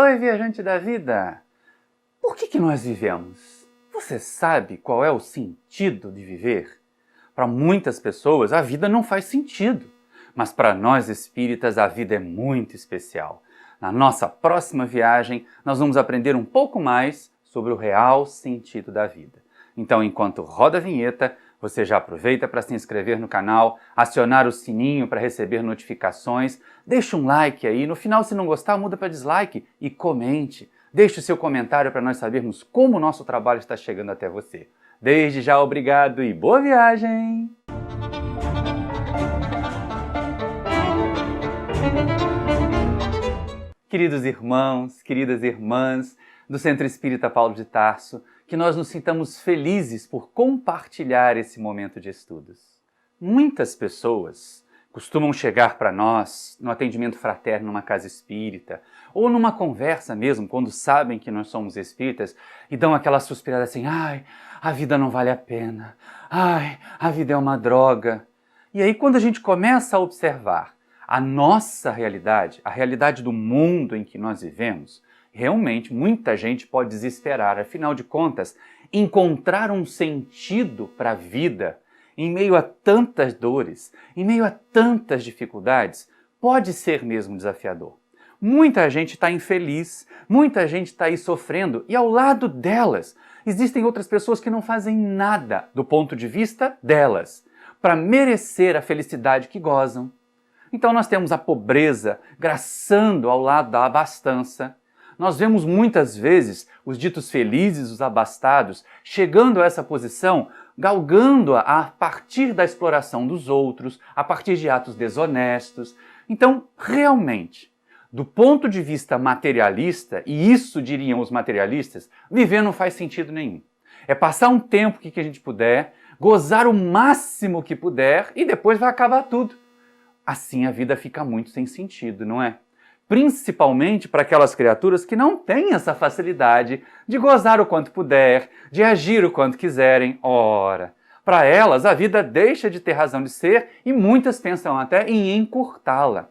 Oi, viajante da vida! Por que nós vivemos? Você sabe qual é o sentido de viver? Para muitas pessoas, a vida não faz sentido. Mas para nós espíritas, a vida é muito especial. Na nossa próxima viagem, nós vamos aprender um pouco mais sobre o real sentido da vida. Então, enquanto roda a vinheta, você já aproveita para se inscrever no canal, acionar o sininho para receber notificações, deixa um like aí, no final se não gostar muda para dislike e comente. Deixe o seu comentário para nós sabermos como o nosso trabalho está chegando até você. Desde já, obrigado e boa viagem! Queridos irmãos, queridas irmãs do Centro Espírita Paulo de Tarso, que nós nos sintamos felizes por compartilhar esse momento de estudos. Muitas pessoas costumam chegar para nós no atendimento fraterno numa casa espírita ou numa conversa mesmo, quando sabem que nós somos espíritas e dão aquela suspirada assim, ai, a vida não vale a pena, ai, a vida é uma droga. E aí quando a gente começa a observar a nossa realidade, a realidade do mundo em que nós vivemos, realmente muita gente pode desesperar. Afinal de contas, encontrar um sentido para a vida em meio a tantas dores, em meio a tantas dificuldades, pode ser mesmo desafiador. Muita gente está infeliz, muita gente está aí sofrendo e ao lado delas existem outras pessoas que não fazem nada do ponto de vista delas para merecer a felicidade que gozam. Então nós temos a pobreza graçando ao lado da abastança. Nós vemos muitas vezes os ditos felizes, os abastados, chegando a essa posição, galgando-a a partir da exploração dos outros, a partir de atos desonestos. Então, realmente, do ponto de vista materialista, e isso diriam os materialistas, viver não faz sentido nenhum. É passar um tempo que a gente puder, gozar o máximo que puder e depois vai acabar tudo. Assim a vida fica muito sem sentido, não é? Principalmente para aquelas criaturas que não têm essa facilidade de gozar o quanto puder, de agir o quanto quiserem. Ora, para elas a vida deixa de ter razão de ser e muitas pensam até em encurtá-la.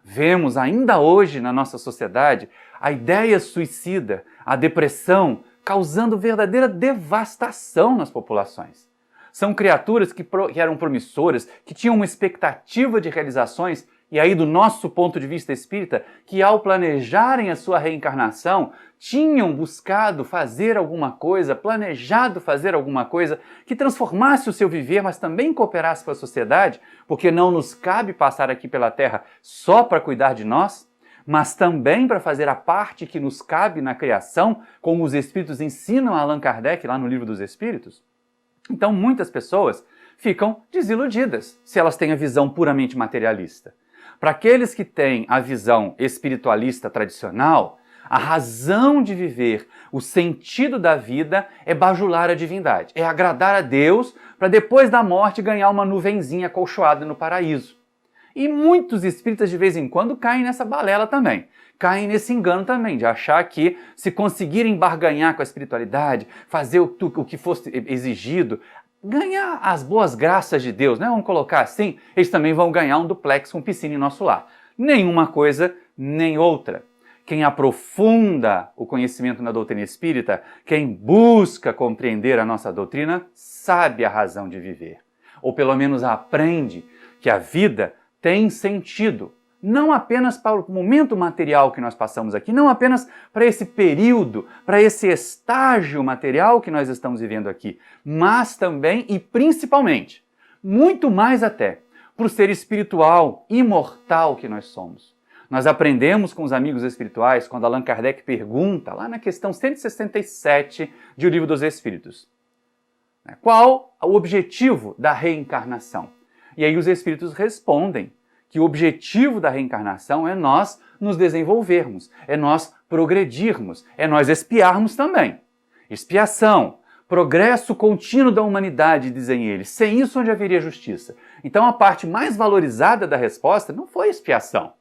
Vemos ainda hoje na nossa sociedade a ideia suicida, a depressão, causando verdadeira devastação nas populações. São criaturas que eram promissoras, que tinham uma expectativa de realizações, e aí do nosso ponto de vista espírita, que ao planejarem a sua reencarnação, tinham buscado fazer alguma coisa, planejado fazer alguma coisa que transformasse o seu viver, mas também cooperasse com a sociedade, porque não nos cabe passar aqui pela Terra só para cuidar de nós, mas também para fazer a parte que nos cabe na criação, como os Espíritos ensinam a Allan Kardec lá no Livro dos Espíritos. Então muitas pessoas ficam desiludidas se elas têm a visão puramente materialista. Para aqueles que têm a visão espiritualista tradicional, a razão de viver, o sentido da vida é bajular a divindade, é agradar a Deus para depois da morte ganhar uma nuvenzinha acolchoada no paraíso. E muitos espíritas de vez em quando caem nessa balela também. Caem nesse engano também, de achar que se conseguirem barganhar com a espiritualidade, fazer o que fosse exigido, ganhar as boas graças de Deus, né? Vamos colocar assim, eles também vão ganhar um duplex com piscina em nosso lar. Nenhuma coisa, nem outra. Quem aprofunda o conhecimento na doutrina espírita, quem busca compreender a nossa doutrina, sabe a razão de viver. Ou pelo menos aprende que a vida tem sentido. Não apenas para o momento material que nós passamos aqui, não apenas para esse período, para esse estágio material que nós estamos vivendo aqui, mas também e principalmente, muito mais até, para o ser espiritual, imortal que nós somos. Nós aprendemos com os amigos espirituais quando Allan Kardec pergunta, lá na questão 167 de O Livro dos Espíritos, qual o objetivo da reencarnação? E aí os espíritos respondem que o objetivo da reencarnação é nós nos desenvolvermos, é nós progredirmos, é nós expiarmos também. Expiação, progresso contínuo da humanidade, dizem eles. Sem isso, onde haveria justiça? Então a parte mais valorizada da resposta não foi expiação,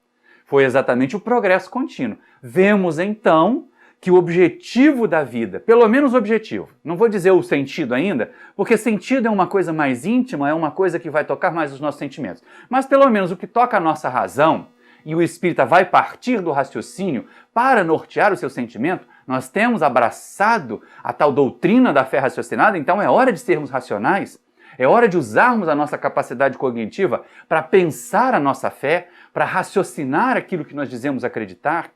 foi exatamente o progresso contínuo. Vemos então que o objetivo da vida, pelo menos o objetivo, não vou dizer o sentido ainda, porque sentido é uma coisa mais íntima, é uma coisa que vai tocar mais os nossos sentimentos, mas pelo menos o que toca a nossa razão e o espírita vai partir do raciocínio para nortear o seu sentimento, nós temos abraçado a tal doutrina da fé raciocinada, então é hora de sermos racionais, é hora de usarmos a nossa capacidade cognitiva para pensar a nossa fé, para raciocinar aquilo que nós dizemos acreditar.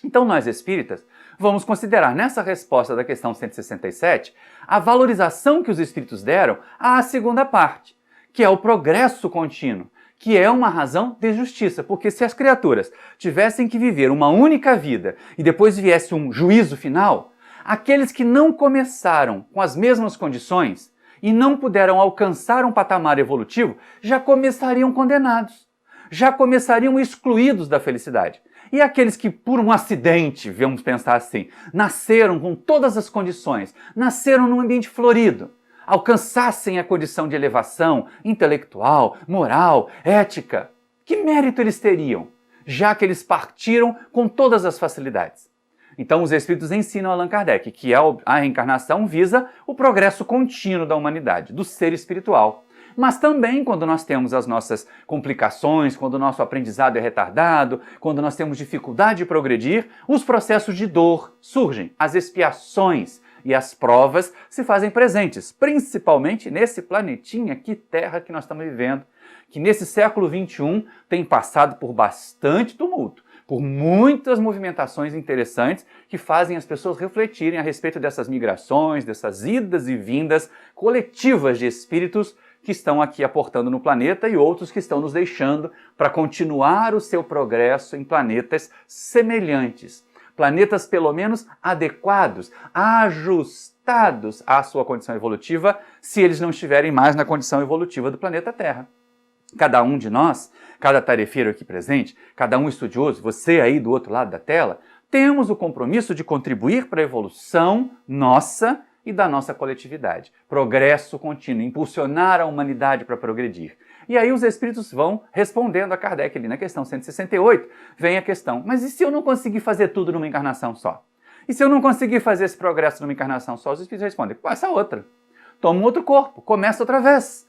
Então nós espíritas vamos considerar nessa resposta da questão 167 a valorização que os espíritos deram à segunda parte, que é o progresso contínuo, que é uma razão de justiça, porque se as criaturas tivessem que viver uma única vida e depois viesse um juízo final, aqueles que não começaram com as mesmas condições e não puderam alcançar um patamar evolutivo, já começariam condenados, já começariam excluídos da felicidade. E aqueles que, por um acidente, vamos pensar assim, nasceram com todas as condições, nasceram num ambiente florido, alcançassem a condição de elevação intelectual, moral, ética, que mérito eles teriam, já que eles partiram com todas as facilidades? Então os espíritos ensinam a Allan Kardec que a reencarnação visa o progresso contínuo da humanidade, do ser espiritual. Mas também quando nós temos as nossas complicações, quando o nosso aprendizado é retardado, quando nós temos dificuldade de progredir, os processos de dor surgem, as expiações e as provas se fazem presentes, principalmente nesse planetinha aqui, Terra, que nós estamos vivendo, que nesse século XXI tem passado por bastante tumulto, por muitas movimentações interessantes que fazem as pessoas refletirem a respeito dessas migrações, dessas idas e vindas coletivas de espíritos que estão aqui aportando no planeta e outros que estão nos deixando para continuar o seu progresso em planetas semelhantes. Planetas pelo menos adequados, ajustados à sua condição evolutiva, se eles não estiverem mais na condição evolutiva do planeta Terra. Cada um de nós, cada tarefeiro aqui presente, cada um estudioso, você aí do outro lado da tela, temos o compromisso de contribuir para a evolução nossa e da nossa coletividade. Progresso contínuo, impulsionar a humanidade para progredir. E aí os espíritos vão respondendo a Kardec ali na questão 168, vem a questão, mas e se eu não conseguir fazer tudo numa encarnação só? E se eu não conseguir fazer esse progresso numa encarnação só? Os espíritos respondem, passa outra. Toma um outro corpo, começa outra vez.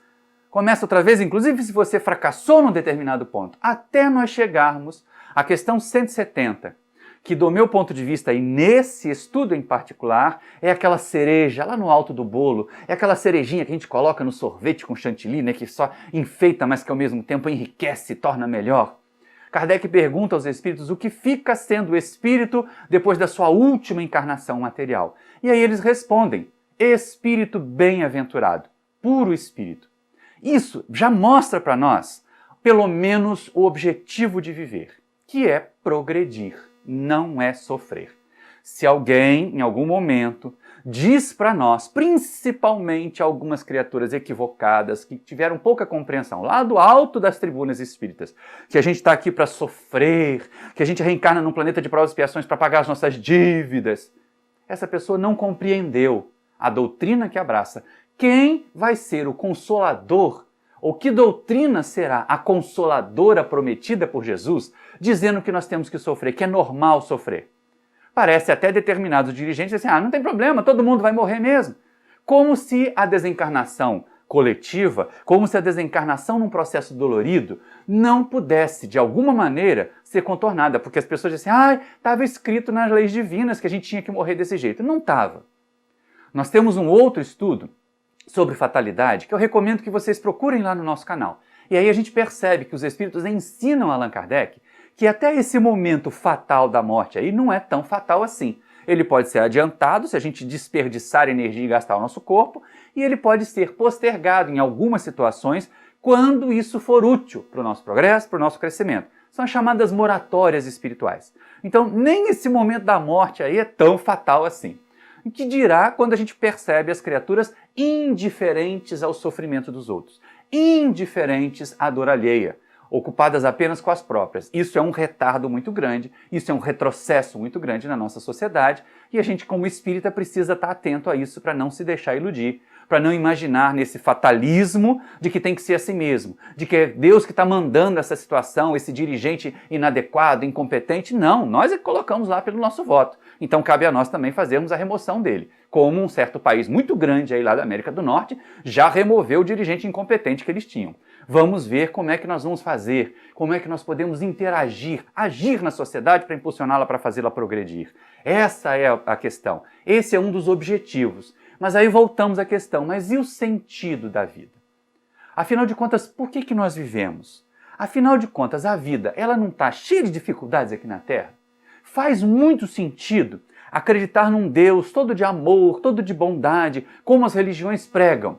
Começa outra vez, inclusive se você fracassou num determinado ponto, até nós chegarmos à questão 170, que do meu ponto de vista, e nesse estudo em particular, é aquela cereja lá no alto do bolo, é aquela cerejinha que a gente coloca no sorvete com chantilly, né, que só enfeita, mas que ao mesmo tempo enriquece e torna melhor. Kardec pergunta aos espíritos o que fica sendo o espírito depois da sua última encarnação material. E aí eles respondem, espírito bem-aventurado, puro espírito. Isso já mostra para nós, pelo menos, o objetivo de viver, que é progredir. Não é sofrer. Se alguém, em algum momento, diz para nós, principalmente algumas criaturas equivocadas, que tiveram pouca compreensão, lá do alto das tribunas espíritas, que a gente está aqui para sofrer, que a gente reencarna num planeta de provas e expiações para pagar as nossas dívidas, essa pessoa não compreendeu a doutrina que abraça. Quem vai ser o consolador? Ou que doutrina será a consoladora prometida por Jesus, dizendo que nós temos que sofrer, que é normal sofrer? Parece até determinados dirigentes assim, não tem problema, todo mundo vai morrer mesmo. Como se a desencarnação coletiva, como se a desencarnação num processo dolorido não pudesse, de alguma maneira, ser contornada, porque as pessoas dizem estava escrito nas leis divinas que a gente tinha que morrer desse jeito. Não estava. Nós temos um outro estudo sobre fatalidade, que eu recomendo que vocês procurem lá no nosso canal. E aí a gente percebe que os espíritos ensinam a Allan Kardec que até esse momento fatal da morte aí não é tão fatal assim. Ele pode ser adiantado se a gente desperdiçar energia e gastar o nosso corpo, e ele pode ser postergado em algumas situações quando isso for útil para o nosso progresso, para o nosso crescimento. São as chamadas moratórias espirituais. Então, nem esse momento da morte aí é tão fatal assim. O que dirá quando a gente percebe as criaturas indiferentes ao sofrimento dos outros, indiferentes à dor alheia, ocupadas apenas com as próprias. Isso é um retardo muito grande, isso é um retrocesso muito grande na nossa sociedade, e a gente, como espírita, precisa estar atento a isso para não se deixar iludir, para não imaginar nesse fatalismo de que tem que ser assim mesmo, de que é Deus que está mandando essa situação, esse dirigente inadequado, incompetente. Não, nós é que colocamos lá pelo nosso voto. Então cabe a nós também fazermos a remoção dele, como um certo país muito grande aí lá da América do Norte já removeu o dirigente incompetente que eles tinham. Vamos ver como é que nós vamos fazer, como é que nós podemos interagir, agir na sociedade para impulsioná-la, para fazê-la progredir. Essa é a questão. Esse é um dos objetivos. Mas aí voltamos à questão, mas e o sentido da vida? Afinal de contas, por que nós vivemos? Afinal de contas, a vida, ela não está cheia de dificuldades aqui na Terra? Faz muito sentido acreditar num Deus todo de amor, todo de bondade, como as religiões pregam.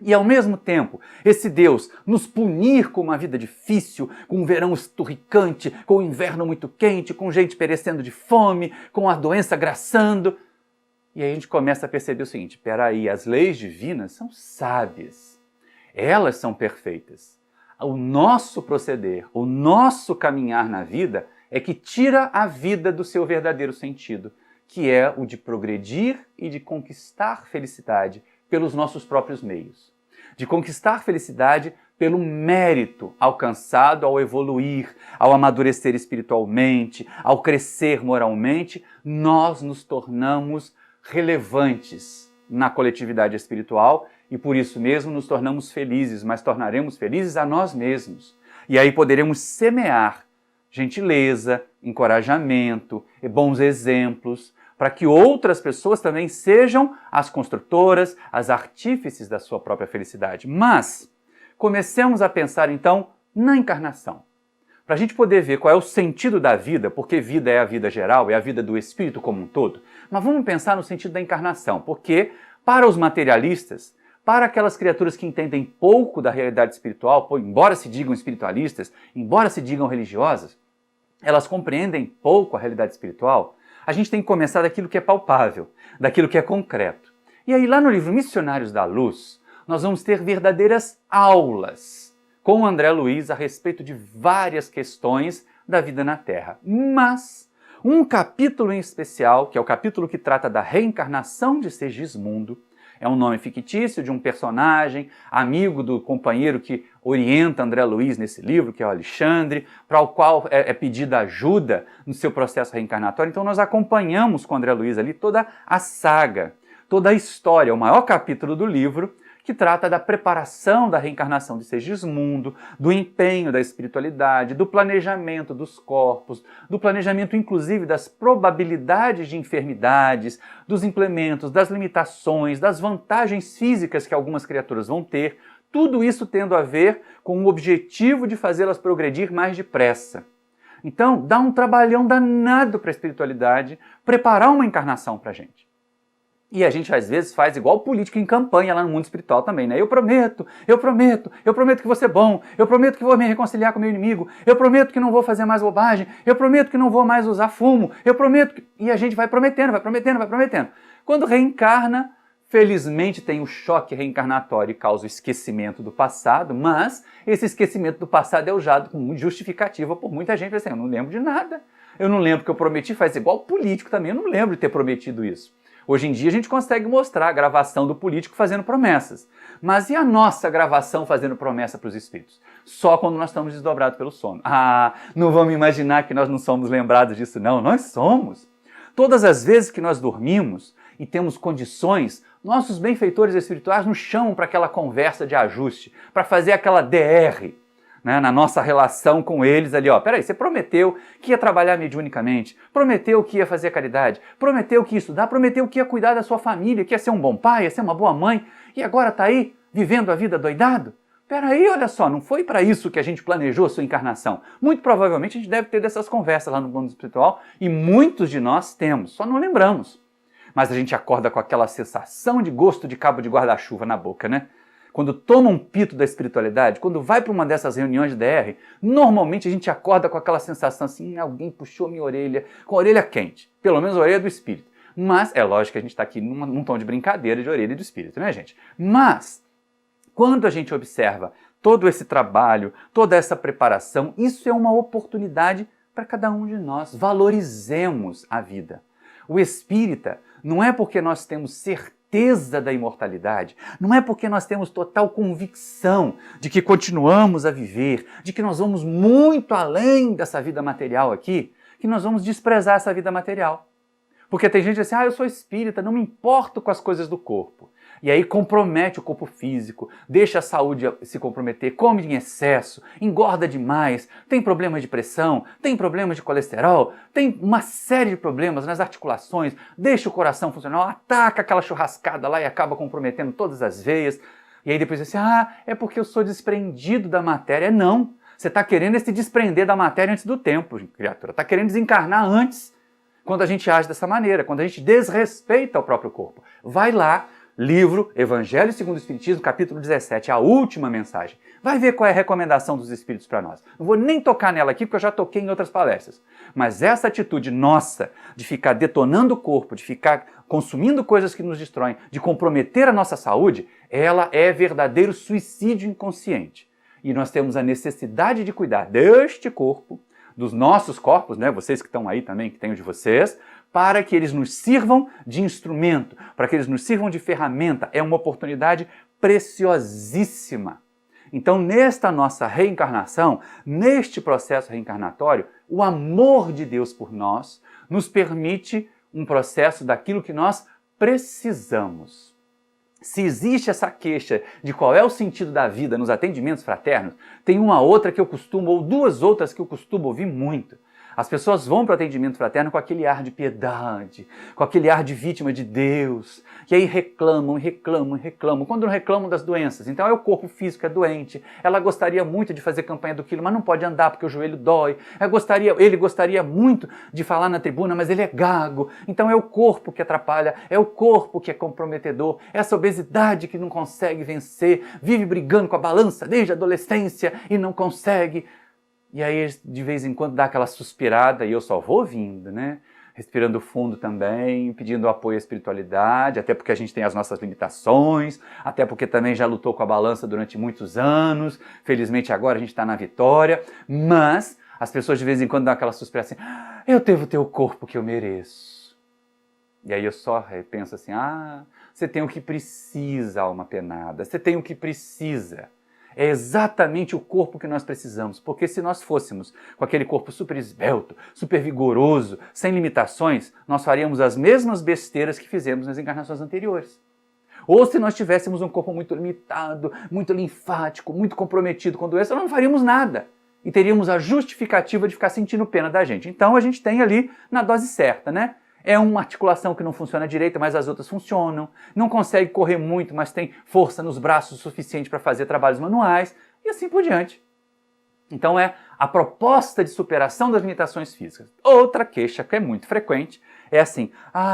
E ao mesmo tempo, esse Deus nos punir com uma vida difícil, com um verão esturricante, com um inverno muito quente, com gente perecendo de fome, com a doença graçando. E aí a gente começa a perceber o seguinte, peraí, as leis divinas são sábias, elas são perfeitas. O nosso proceder, o nosso caminhar na vida é que tira a vida do seu verdadeiro sentido, que é o de progredir e de conquistar felicidade pelos nossos próprios meios. De conquistar felicidade pelo mérito alcançado ao evoluir, ao amadurecer espiritualmente, ao crescer moralmente, nós nos tornamos relevantes na coletividade espiritual e por isso mesmo nos tornamos felizes, mas tornaremos felizes a nós mesmos. E aí poderemos semear gentileza, encorajamento e bons exemplos, para que outras pessoas também sejam as construtoras, as artífices da sua própria felicidade. Mas comecemos a pensar então na encarnação. Para a gente poder ver qual é o sentido da vida, porque vida é a vida geral, é a vida do espírito como um todo, mas vamos pensar no sentido da encarnação, porque para os materialistas, para aquelas criaturas que entendem pouco da realidade espiritual, embora se digam espiritualistas, embora se digam religiosas, elas compreendem pouco a realidade espiritual. A gente tem que começar daquilo que é palpável, daquilo que é concreto. E aí lá no livro Missionários da Luz, nós vamos ter verdadeiras aulas com o André Luiz a respeito de várias questões da vida na Terra. Mas um capítulo em especial, que é o capítulo que trata da reencarnação de Segismundo, é um nome fictício de um personagem, amigo do companheiro que orienta André Luiz nesse livro, que é o Alexandre, para o qual é pedida ajuda no seu processo reencarnatório. Então nós acompanhamos com André Luiz ali toda a saga, toda a história, o maior capítulo do livro, que trata da preparação da reencarnação de Segismundo, do empenho da espiritualidade, do planejamento dos corpos, do planejamento inclusive das probabilidades de enfermidades, dos implementos, das limitações, das vantagens físicas que algumas criaturas vão ter, tudo isso tendo a ver com o objetivo de fazê-las progredir mais depressa. Então, dá um trabalhão danado para a espiritualidade preparar uma encarnação para a gente. E a gente às vezes faz igual político em campanha lá no mundo espiritual também, né? Eu prometo que vou ser bom, eu prometo que vou me reconciliar com meu inimigo, eu prometo que não vou fazer mais bobagem, eu prometo que não vou mais usar fumo, eu prometo que... E a gente vai prometendo. Quando reencarna, felizmente tem o choque reencarnatório e causa o esquecimento do passado, mas esse esquecimento do passado é usado como justificativa por muita gente. Assim, eu não lembro de nada, eu não lembro que eu prometi, faz igual político também, eu não lembro de ter prometido isso. Hoje em dia a gente consegue mostrar a gravação do político fazendo promessas. Mas e a nossa gravação fazendo promessa para os espíritos? Só quando nós estamos desdobrados pelo sono. Ah, não vamos imaginar que nós não somos lembrados disso não, nós somos. Todas as vezes que nós dormimos e temos condições, nossos benfeitores espirituais nos chamam para aquela conversa de ajuste, para fazer aquela DR, né, na nossa relação com eles ali, ó, peraí, você prometeu que ia trabalhar mediunicamente, prometeu que ia fazer caridade, prometeu que ia estudar, prometeu que ia cuidar da sua família, que ia ser um bom pai, ia ser uma boa mãe, e agora está aí vivendo a vida doidado? Peraí, olha só, não foi para isso que a gente planejou a sua encarnação. Muito provavelmente a gente deve ter dessas conversas lá no mundo espiritual, e muitos de nós temos, só não lembramos. Mas a gente acorda com aquela sensação de gosto de cabo de guarda-chuva na boca, né? Quando toma um pito da espiritualidade, quando vai para uma dessas reuniões de DR, normalmente a gente acorda com aquela sensação assim, alguém puxou minha orelha, com a orelha quente, pelo menos a orelha do espírito. Mas, é lógico que a gente está aqui num tom de brincadeira de orelha do espírito, né, gente? Mas, quando a gente observa todo esse trabalho, toda essa preparação, isso é uma oportunidade para cada um de nós. Valorizemos a vida. O espírita, não é porque nós temos certeza certeza da imortalidade, não é porque nós temos total convicção de que continuamos a viver, de que nós vamos muito além dessa vida material aqui, que nós vamos desprezar essa vida material. Porque tem gente assim, eu sou espírita, não me importo com as coisas do corpo. E aí compromete o corpo físico, deixa a saúde se comprometer, come em excesso, engorda demais, tem problema de pressão, tem problema de colesterol, tem uma série de problemas nas articulações, deixa o coração funcionar, ataca aquela churrascada lá e acaba comprometendo todas as veias. E aí depois diz assim, é porque eu sou desprendido da matéria. Não, você está querendo se desprender da matéria antes do tempo, criatura. Está querendo desencarnar antes, quando a gente age dessa maneira, quando a gente desrespeita o próprio corpo. Vai lá, livro Evangelho segundo o Espiritismo, capítulo 17, a última mensagem. Vai ver qual é a recomendação dos Espíritos para nós. Não vou nem tocar nela aqui, porque eu já toquei em outras palestras. Mas essa atitude nossa de ficar detonando o corpo, de ficar consumindo coisas que nos destroem, de comprometer a nossa saúde, ela é verdadeiro suicídio inconsciente. E nós temos a necessidade de cuidar deste corpo, dos nossos corpos, né? Vocês que estão aí também, que tem o de vocês, para que eles nos sirvam de instrumento, para que eles nos sirvam de ferramenta. É uma oportunidade preciosíssima. Então, nesta nossa reencarnação, neste processo reencarnatório, o amor de Deus por nós nos permite um processo daquilo que nós precisamos. Se existe essa queixa de qual é o sentido da vida nos atendimentos fraternos, tem uma outra que eu costumo, ou duas outras que eu costumo ouvir muito. As pessoas vão para o atendimento fraterno com aquele ar de piedade, com aquele ar de vítima de Deus, e aí reclamam. Quando não reclamam das doenças, então é o corpo físico que é doente, ela gostaria muito de fazer campanha do quilo, mas não pode andar porque o joelho dói, ele gostaria muito de falar na tribuna, mas ele é gago, então é o corpo que atrapalha, é o corpo que é comprometedor, é essa obesidade que não consegue vencer, vive brigando com a balança desde a adolescência e não consegue. E aí, de vez em quando, dá aquela suspirada, e eu só vou ouvindo, né? Respirando fundo também, pedindo apoio à espiritualidade, até porque a gente tem as nossas limitações, até porque também já lutou com a balança durante muitos anos, felizmente agora a gente está na vitória, mas as pessoas de vez em quando dão aquela suspirada assim, eu devo ter o corpo que eu mereço. E aí eu só penso assim, você tem o que precisa, alma penada, você tem o que precisa. É exatamente o corpo que nós precisamos, porque se nós fôssemos com aquele corpo super esbelto, super vigoroso, sem limitações, nós faríamos as mesmas besteiras que fizemos nas encarnações anteriores. Ou se nós tivéssemos um corpo muito limitado, muito linfático, muito comprometido com doença, nós não faríamos nada. E teríamos a justificativa de ficar sentindo pena da gente. Então a gente tem ali na dose certa, né? É uma articulação que não funciona direito, mas as outras funcionam. Não consegue correr muito, mas tem força nos braços o suficiente para fazer trabalhos manuais e assim por diante. Então é a proposta de superação das limitações físicas. Outra queixa que é muito frequente é assim,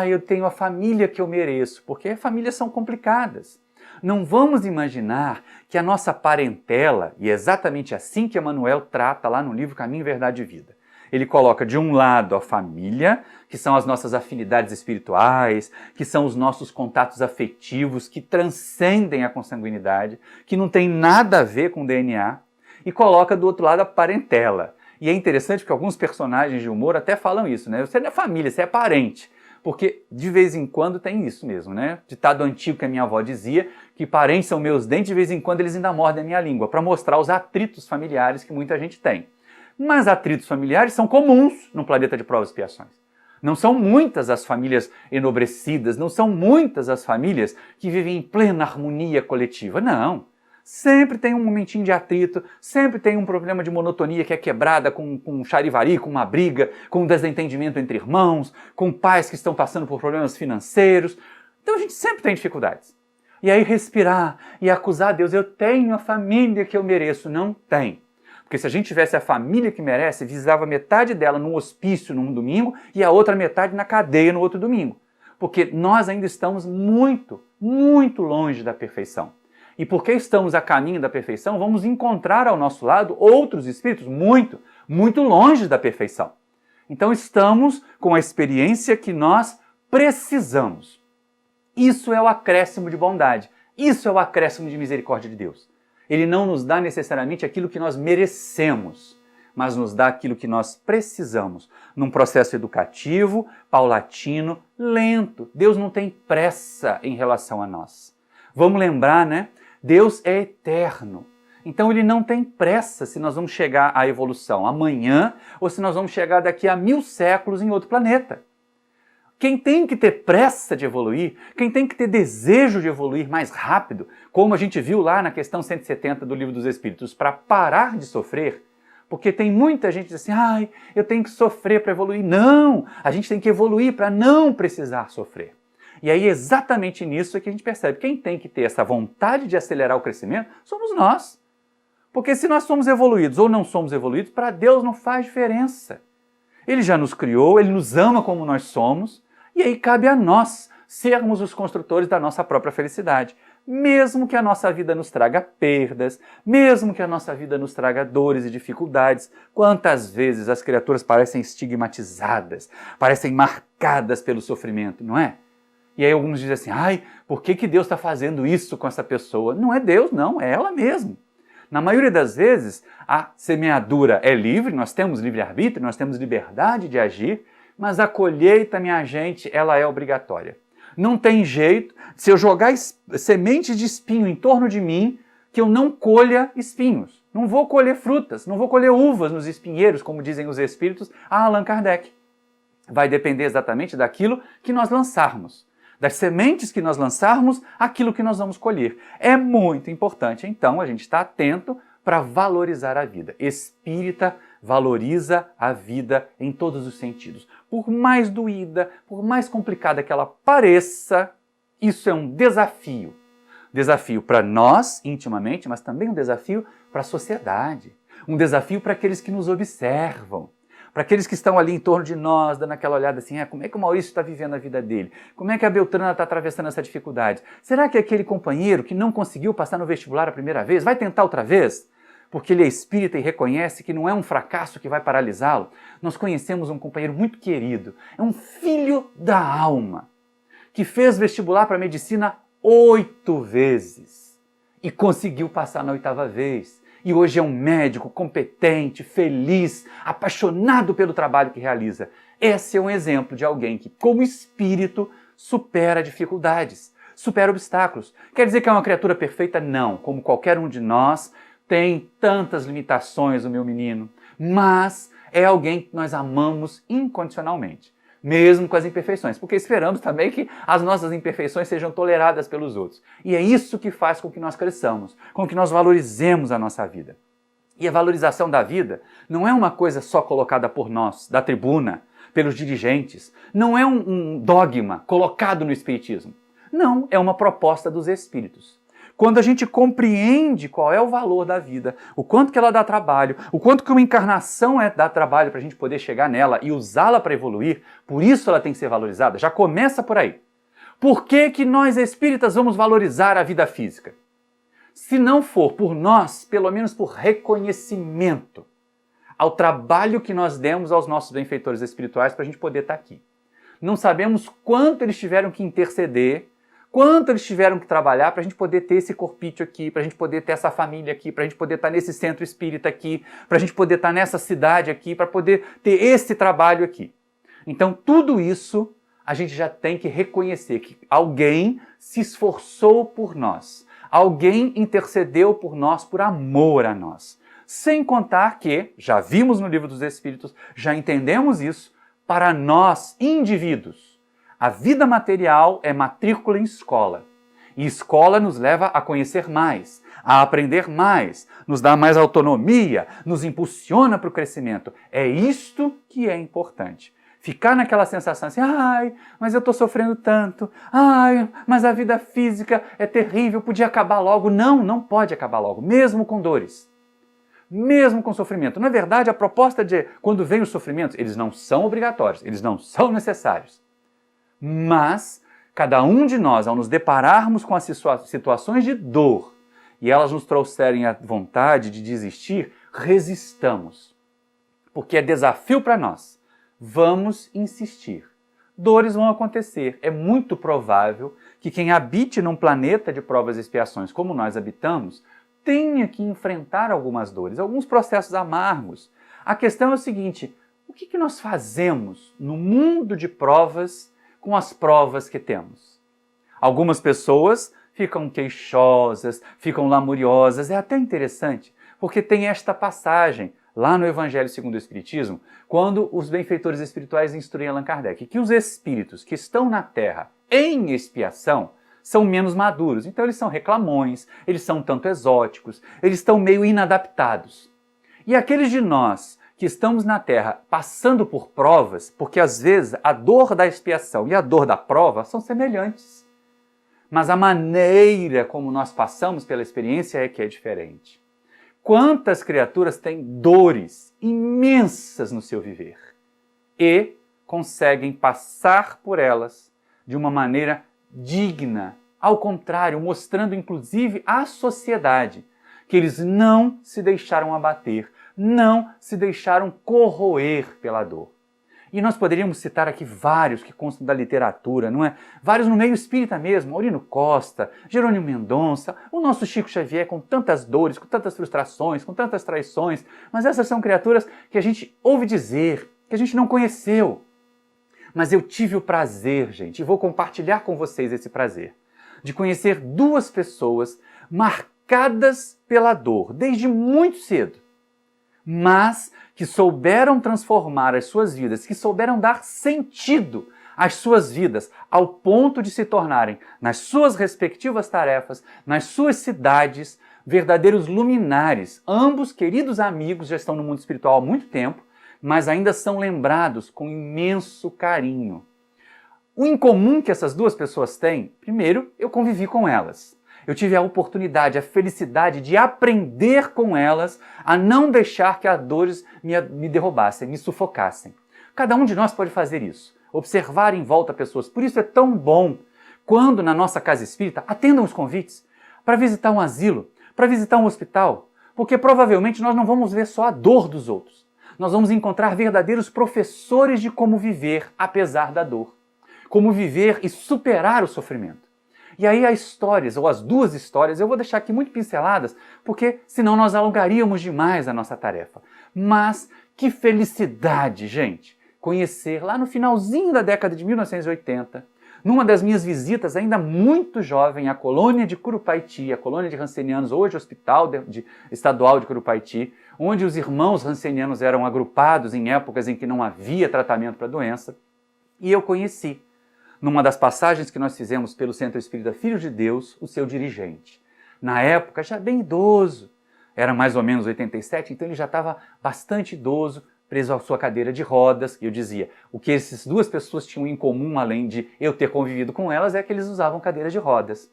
eu tenho a família que eu mereço, porque famílias são complicadas. Não vamos imaginar que a nossa parentela, e é exatamente assim que Emmanuel trata lá no livro Caminho, Verdade e Vida. Ele coloca de um lado a família, que são as nossas afinidades espirituais, que são os nossos contatos afetivos, que transcendem a consanguinidade, que não tem nada a ver com DNA, e coloca do outro lado a parentela. E é interessante porque alguns personagens de humor até falam isso, né? Você não é família, você é parente. Porque de vez em quando tem isso mesmo, né? Ditado antigo que a minha avó dizia, que parentes são meus dentes, de vez em quando eles ainda mordem a minha língua, para mostrar os atritos familiares que muita gente tem. Mas atritos familiares são comuns no planeta de provas e expiações. Não são muitas as famílias enobrecidas, não são muitas as famílias que vivem em plena harmonia coletiva. Não. Sempre tem um momentinho de atrito, sempre tem um problema de monotonia que é quebrada com um charivari, com uma briga, com um desentendimento entre irmãos, com pais que estão passando por problemas financeiros. Então a gente sempre tem dificuldades. E aí respirar e acusar Deus, eu tenho a família que eu mereço. Não tem. Porque se a gente tivesse a família que merece, visava metade dela num hospício num domingo e a outra metade na cadeia no outro domingo. Porque nós ainda estamos muito, muito longe da perfeição. E porque estamos a caminho da perfeição, vamos encontrar ao nosso lado outros espíritos muito, muito longe da perfeição. Então estamos com a experiência que nós precisamos. Isso é o acréscimo de bondade. Isso é o acréscimo de misericórdia de Deus. Ele não nos dá necessariamente aquilo que nós merecemos, mas nos dá aquilo que nós precisamos, num processo educativo, paulatino, lento. Deus não tem pressa em relação a nós. Vamos lembrar, né? Deus é eterno. Então Ele não tem pressa se nós vamos chegar à evolução amanhã ou se nós vamos chegar daqui a 1000 séculos em outro planeta. Quem tem que ter pressa de evoluir, quem tem que ter desejo de evoluir mais rápido, como a gente viu lá na questão 170 do Livro dos Espíritos, para parar de sofrer, porque tem muita gente que diz assim, ai, eu tenho que sofrer para evoluir. Não, a gente tem que evoluir para não precisar sofrer. E aí exatamente nisso é que a gente percebe, quem tem que ter essa vontade de acelerar o crescimento somos nós. Porque se nós somos evoluídos ou não somos evoluídos, para Deus não faz diferença. Ele já nos criou, Ele nos ama como nós somos, e aí cabe a nós sermos os construtores da nossa própria felicidade. Mesmo que a nossa vida nos traga perdas, mesmo que a nossa vida nos traga dores e dificuldades, quantas vezes as criaturas parecem estigmatizadas, parecem marcadas pelo sofrimento, não é? E aí alguns dizem assim, ai, por que Deus está fazendo isso com essa pessoa? Não é Deus, não, é ela mesma. Na maioria das vezes, a semeadura é livre, nós temos livre-arbítrio, nós temos liberdade de agir, mas a colheita, minha gente, ela é obrigatória. Não tem jeito, se eu jogar sementes de espinho em torno de mim, que eu não colha espinhos. Não vou colher frutas, não vou colher uvas nos espinheiros, como dizem os espíritos a Allan Kardec. Vai depender exatamente daquilo que nós lançarmos. Das sementes que nós lançarmos, aquilo que nós vamos colher. É muito importante, então, a gente estar atento para valorizar a vida. Espírita valoriza a vida em todos os sentidos. Por mais doída, por mais complicada que ela pareça, isso é um desafio. Desafio para nós, intimamente, mas também um desafio para a sociedade. Um desafio para aqueles que nos observam. Para aqueles que estão ali em torno de nós, dando aquela olhada assim, como é que o Maurício está vivendo a vida dele? Como é que a Beltrana está atravessando essa dificuldade? Será que aquele companheiro que não conseguiu passar no vestibular a primeira vez, vai tentar outra vez? Porque ele é espírita e reconhece que não é um fracasso que vai paralisá-lo. Nós conhecemos um companheiro muito querido, é um filho da alma, que fez vestibular para medicina 8 vezes e conseguiu passar na 8ª vez. E hoje é um médico competente, feliz, apaixonado pelo trabalho que realiza. Esse é um exemplo de alguém que, como espírito, supera dificuldades, supera obstáculos. Quer dizer que é uma criatura perfeita? Não. Como qualquer um de nós, tem tantas limitações, o meu menino. Mas é alguém que nós amamos incondicionalmente, mesmo com as imperfeições, porque esperamos também que as nossas imperfeições sejam toleradas pelos outros. E é isso que faz com que nós cresçamos, com que nós valorizemos a nossa vida. E a valorização da vida não é uma coisa só colocada por nós, da tribuna, pelos dirigentes, não é um dogma colocado no Espiritismo. Não, é uma proposta dos Espíritos. Quando a gente compreende qual é o valor da vida, o quanto que ela dá trabalho, o quanto que uma encarnação dá trabalho para a gente poder chegar nela e usá-la para evoluir, por isso ela tem que ser valorizada. Já começa por aí. Por que que nós espíritas vamos valorizar a vida física? Se não for por nós, pelo menos por reconhecimento ao trabalho que nós demos aos nossos benfeitores espirituais para a gente poder estar aqui. Não sabemos quanto eles tiveram que interceder, quanto eles tiveram que trabalhar para a gente poder ter esse corpício aqui, para a gente poder ter essa família aqui, para a gente poder estar nesse centro espírita aqui, para a gente poder estar nessa cidade aqui, para poder ter esse trabalho aqui. Então, tudo isso a gente já tem que reconhecer que alguém se esforçou por nós, alguém intercedeu por nós, por amor a nós. Sem contar que, já vimos no Livro dos Espíritos, já entendemos isso, para nós, indivíduos, a vida material é matrícula em escola. E escola nos leva a conhecer mais, a aprender mais, nos dá mais autonomia, nos impulsiona para o crescimento. É isto que é importante. Ficar naquela sensação assim, ai, mas eu estou sofrendo tanto, ai, mas a vida física é terrível, podia acabar logo. Não, não pode acabar logo, mesmo com dores, mesmo com sofrimento. Na verdade, a proposta de quando vem os sofrimentos, eles não são obrigatórios, eles não são necessários. Mas cada um de nós, ao nos depararmos com as situações de dor e elas nos trouxerem a vontade de desistir, resistamos. Porque é desafio para nós. Vamos insistir. Dores vão acontecer. É muito provável que quem habite num planeta de provas e expiações como nós habitamos tenha que enfrentar algumas dores, alguns processos amargos. A questão é o seguinte: o que nós fazemos no mundo de provas com as provas que temos? Algumas pessoas ficam queixosas, ficam lamuriosas. É até interessante, porque tem esta passagem lá no Evangelho segundo o Espiritismo, quando os benfeitores espirituais instruem Allan Kardec que os espíritos que estão na Terra em expiação são menos maduros. Então eles são reclamões, eles são tanto exóticos, eles estão meio inadaptados. E aqueles de nós que estamos na Terra passando por provas, porque às vezes a dor da expiação e a dor da prova são semelhantes, mas a maneira como nós passamos pela experiência é que é diferente. Quantas criaturas têm dores imensas no seu viver e conseguem passar por elas de uma maneira digna, ao contrário, mostrando inclusive à sociedade que eles não se deixaram abater, não se deixaram corroer pela dor. E nós poderíamos citar aqui vários que constam da literatura, não é? Vários no meio espírita mesmo, Aurino Costa, Jerônimo Mendonça, o nosso Chico Xavier com tantas dores, com tantas frustrações, com tantas traições, mas essas são criaturas que a gente ouve dizer, que a gente não conheceu. Mas eu tive o prazer, gente, e vou compartilhar com vocês esse prazer, de conhecer duas pessoas marcadas pela dor, desde muito cedo, mas que souberam transformar as suas vidas, que souberam dar sentido às suas vidas, ao ponto de se tornarem, nas suas respectivas tarefas, nas suas cidades, verdadeiros luminares. Ambos queridos amigos, já estão no mundo espiritual há muito tempo, mas ainda são lembrados com imenso carinho. O incomum que essas duas pessoas têm, primeiro, eu convivi com elas. Eu tive a oportunidade, a felicidade de aprender com elas a não deixar que as dores me derrubassem, me sufocassem. Cada um de nós pode fazer isso, observar em volta pessoas. Por isso é tão bom quando na nossa casa espírita atendam os convites para visitar um asilo, para visitar um hospital, porque provavelmente nós não vamos ver só a dor dos outros. Nós vamos encontrar verdadeiros professores de como viver apesar da dor, como viver e superar o sofrimento. E aí as histórias, ou as duas histórias, eu vou deixar aqui muito pinceladas, porque senão nós alongaríamos demais a nossa tarefa. Mas que felicidade, gente, conhecer lá no finalzinho da década de 1980, numa das minhas visitas ainda muito jovem à colônia de Curupaiti, a colônia de Rancenianos, hoje Hospital Estadual de Curupaiti, onde os irmãos rancenianos eram agrupados em épocas em que não havia tratamento para a doença, e eu conheci, numa das passagens que nós fizemos pelo Centro Espírita Filhos de Deus, o seu dirigente. Na época, já bem idoso, era mais ou menos 87, então ele já estava bastante idoso, preso à sua cadeira de rodas. E eu dizia, o que essas duas pessoas tinham em comum, além de eu ter convivido com elas, é que eles usavam cadeira de rodas.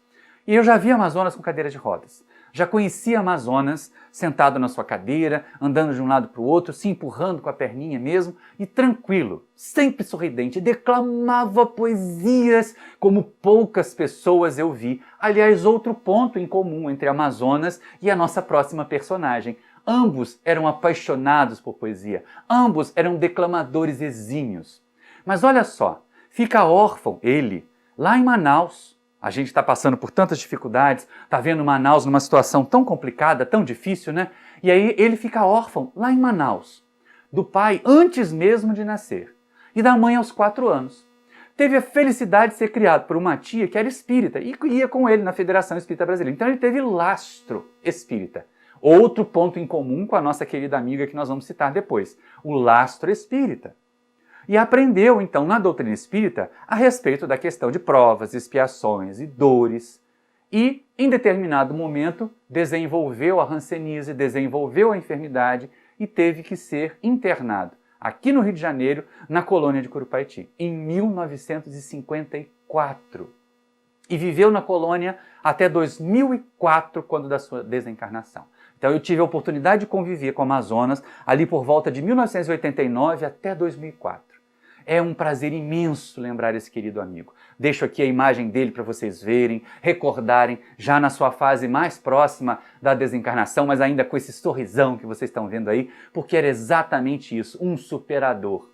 E eu já vi Amazonas com cadeira de rodas. Já conhecia Amazonas sentado na sua cadeira, andando de um lado para o outro, se empurrando com a perninha mesmo, e tranquilo, sempre sorridente, declamava poesias como poucas pessoas eu vi. Aliás, outro ponto em comum entre Amazonas e a nossa próxima personagem. Ambos eram apaixonados por poesia, ambos eram declamadores exímios. Mas olha só, fica órfão ele, lá em Manaus. A gente está passando por tantas dificuldades, está vendo Manaus numa situação tão complicada, tão difícil, né? E aí ele fica órfão lá em Manaus, do pai antes mesmo de nascer, e da mãe aos 4 anos. Teve a felicidade de ser criado por uma tia que era espírita e ia com ele na Federação Espírita Brasileira. Então ele teve lastro espírita. Outro ponto em comum com a nossa querida amiga que nós vamos citar depois, o lastro espírita. E aprendeu, então, na doutrina espírita, a respeito da questão de provas, expiações e dores. E, em determinado momento, desenvolveu a hanseníase, desenvolveu a enfermidade e teve que ser internado, aqui no Rio de Janeiro, na colônia de Curupaiti, em 1954. E viveu na colônia até 2004, quando da sua desencarnação. Então eu tive a oportunidade de conviver com o Amazonas ali por volta de 1989 até 2004. É um prazer imenso lembrar esse querido amigo. Deixo aqui a imagem dele para vocês verem, recordarem, já na sua fase mais próxima da desencarnação, mas ainda com esse sorrisão que vocês estão vendo aí, porque era exatamente isso, um superador.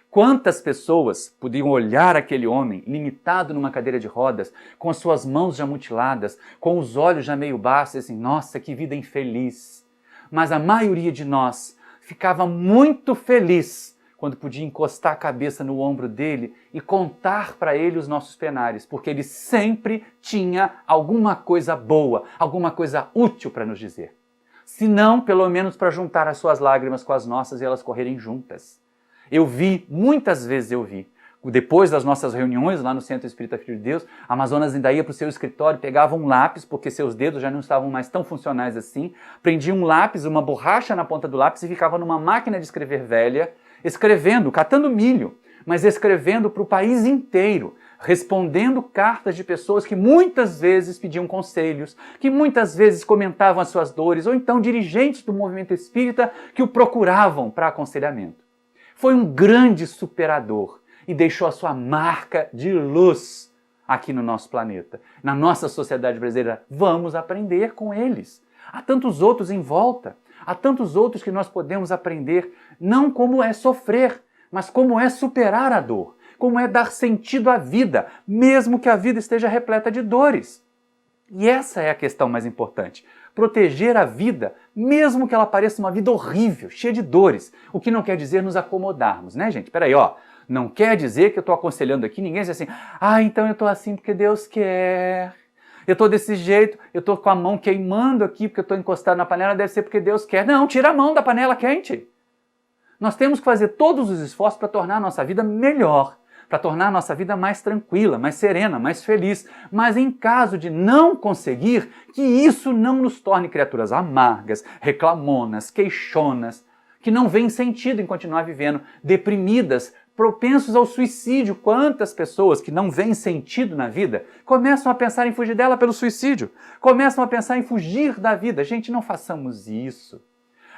Quantas pessoas podiam olhar aquele homem limitado numa cadeira de rodas, com as suas mãos já mutiladas, com os olhos já meio baixos, e assim, nossa, que vida infeliz. Mas a maioria de nós ficava muito feliz quando podia encostar a cabeça no ombro dele e contar para ele os nossos penares, porque ele sempre tinha alguma coisa boa, alguma coisa útil para nos dizer. Se não, pelo menos para juntar as suas lágrimas com as nossas e elas correrem juntas. Muitas vezes eu vi, depois das nossas reuniões lá no Centro Espírita Filho de Deus, a Amazonas ainda ia para o seu escritório, pegava um lápis, porque seus dedos já não estavam mais tão funcionais assim, prendia um lápis, uma borracha na ponta do lápis e ficava numa máquina de escrever velha, escrevendo, catando milho, mas escrevendo para o país inteiro, respondendo cartas de pessoas que muitas vezes pediam conselhos, que muitas vezes comentavam as suas dores, ou então dirigentes do movimento espírita que o procuravam para aconselhamento. Foi um grande superador e deixou a sua marca de luz aqui no nosso planeta, na nossa sociedade brasileira. Vamos aprender com eles. Há tantos outros em volta, há tantos outros que nós podemos aprender, não como é sofrer, mas como é superar a dor, como é dar sentido à vida, mesmo que a vida esteja repleta de dores. E essa é a questão mais importante. Proteger a vida, mesmo que ela pareça uma vida horrível, cheia de dores. O que não quer dizer nos acomodarmos, né, gente? Peraí, ó. Não quer dizer que eu estou aconselhando aqui, ninguém diz assim, então eu estou assim porque Deus quer. Eu estou desse jeito, eu estou com a mão queimando aqui porque eu estou encostado na panela, deve ser porque Deus quer. Não, tira a mão da panela quente. Nós temos que fazer todos os esforços para tornar a nossa vida melhor, para tornar a nossa vida mais tranquila, mais serena, mais feliz. Mas em caso de não conseguir, que isso não nos torne criaturas amargas, reclamonas, queixonas, que não veem sentido em continuar vivendo, deprimidas, propensos ao suicídio. Quantas pessoas que não veem sentido na vida começam a pensar em fugir dela pelo suicídio, começam a pensar em fugir da vida. Gente, não façamos isso.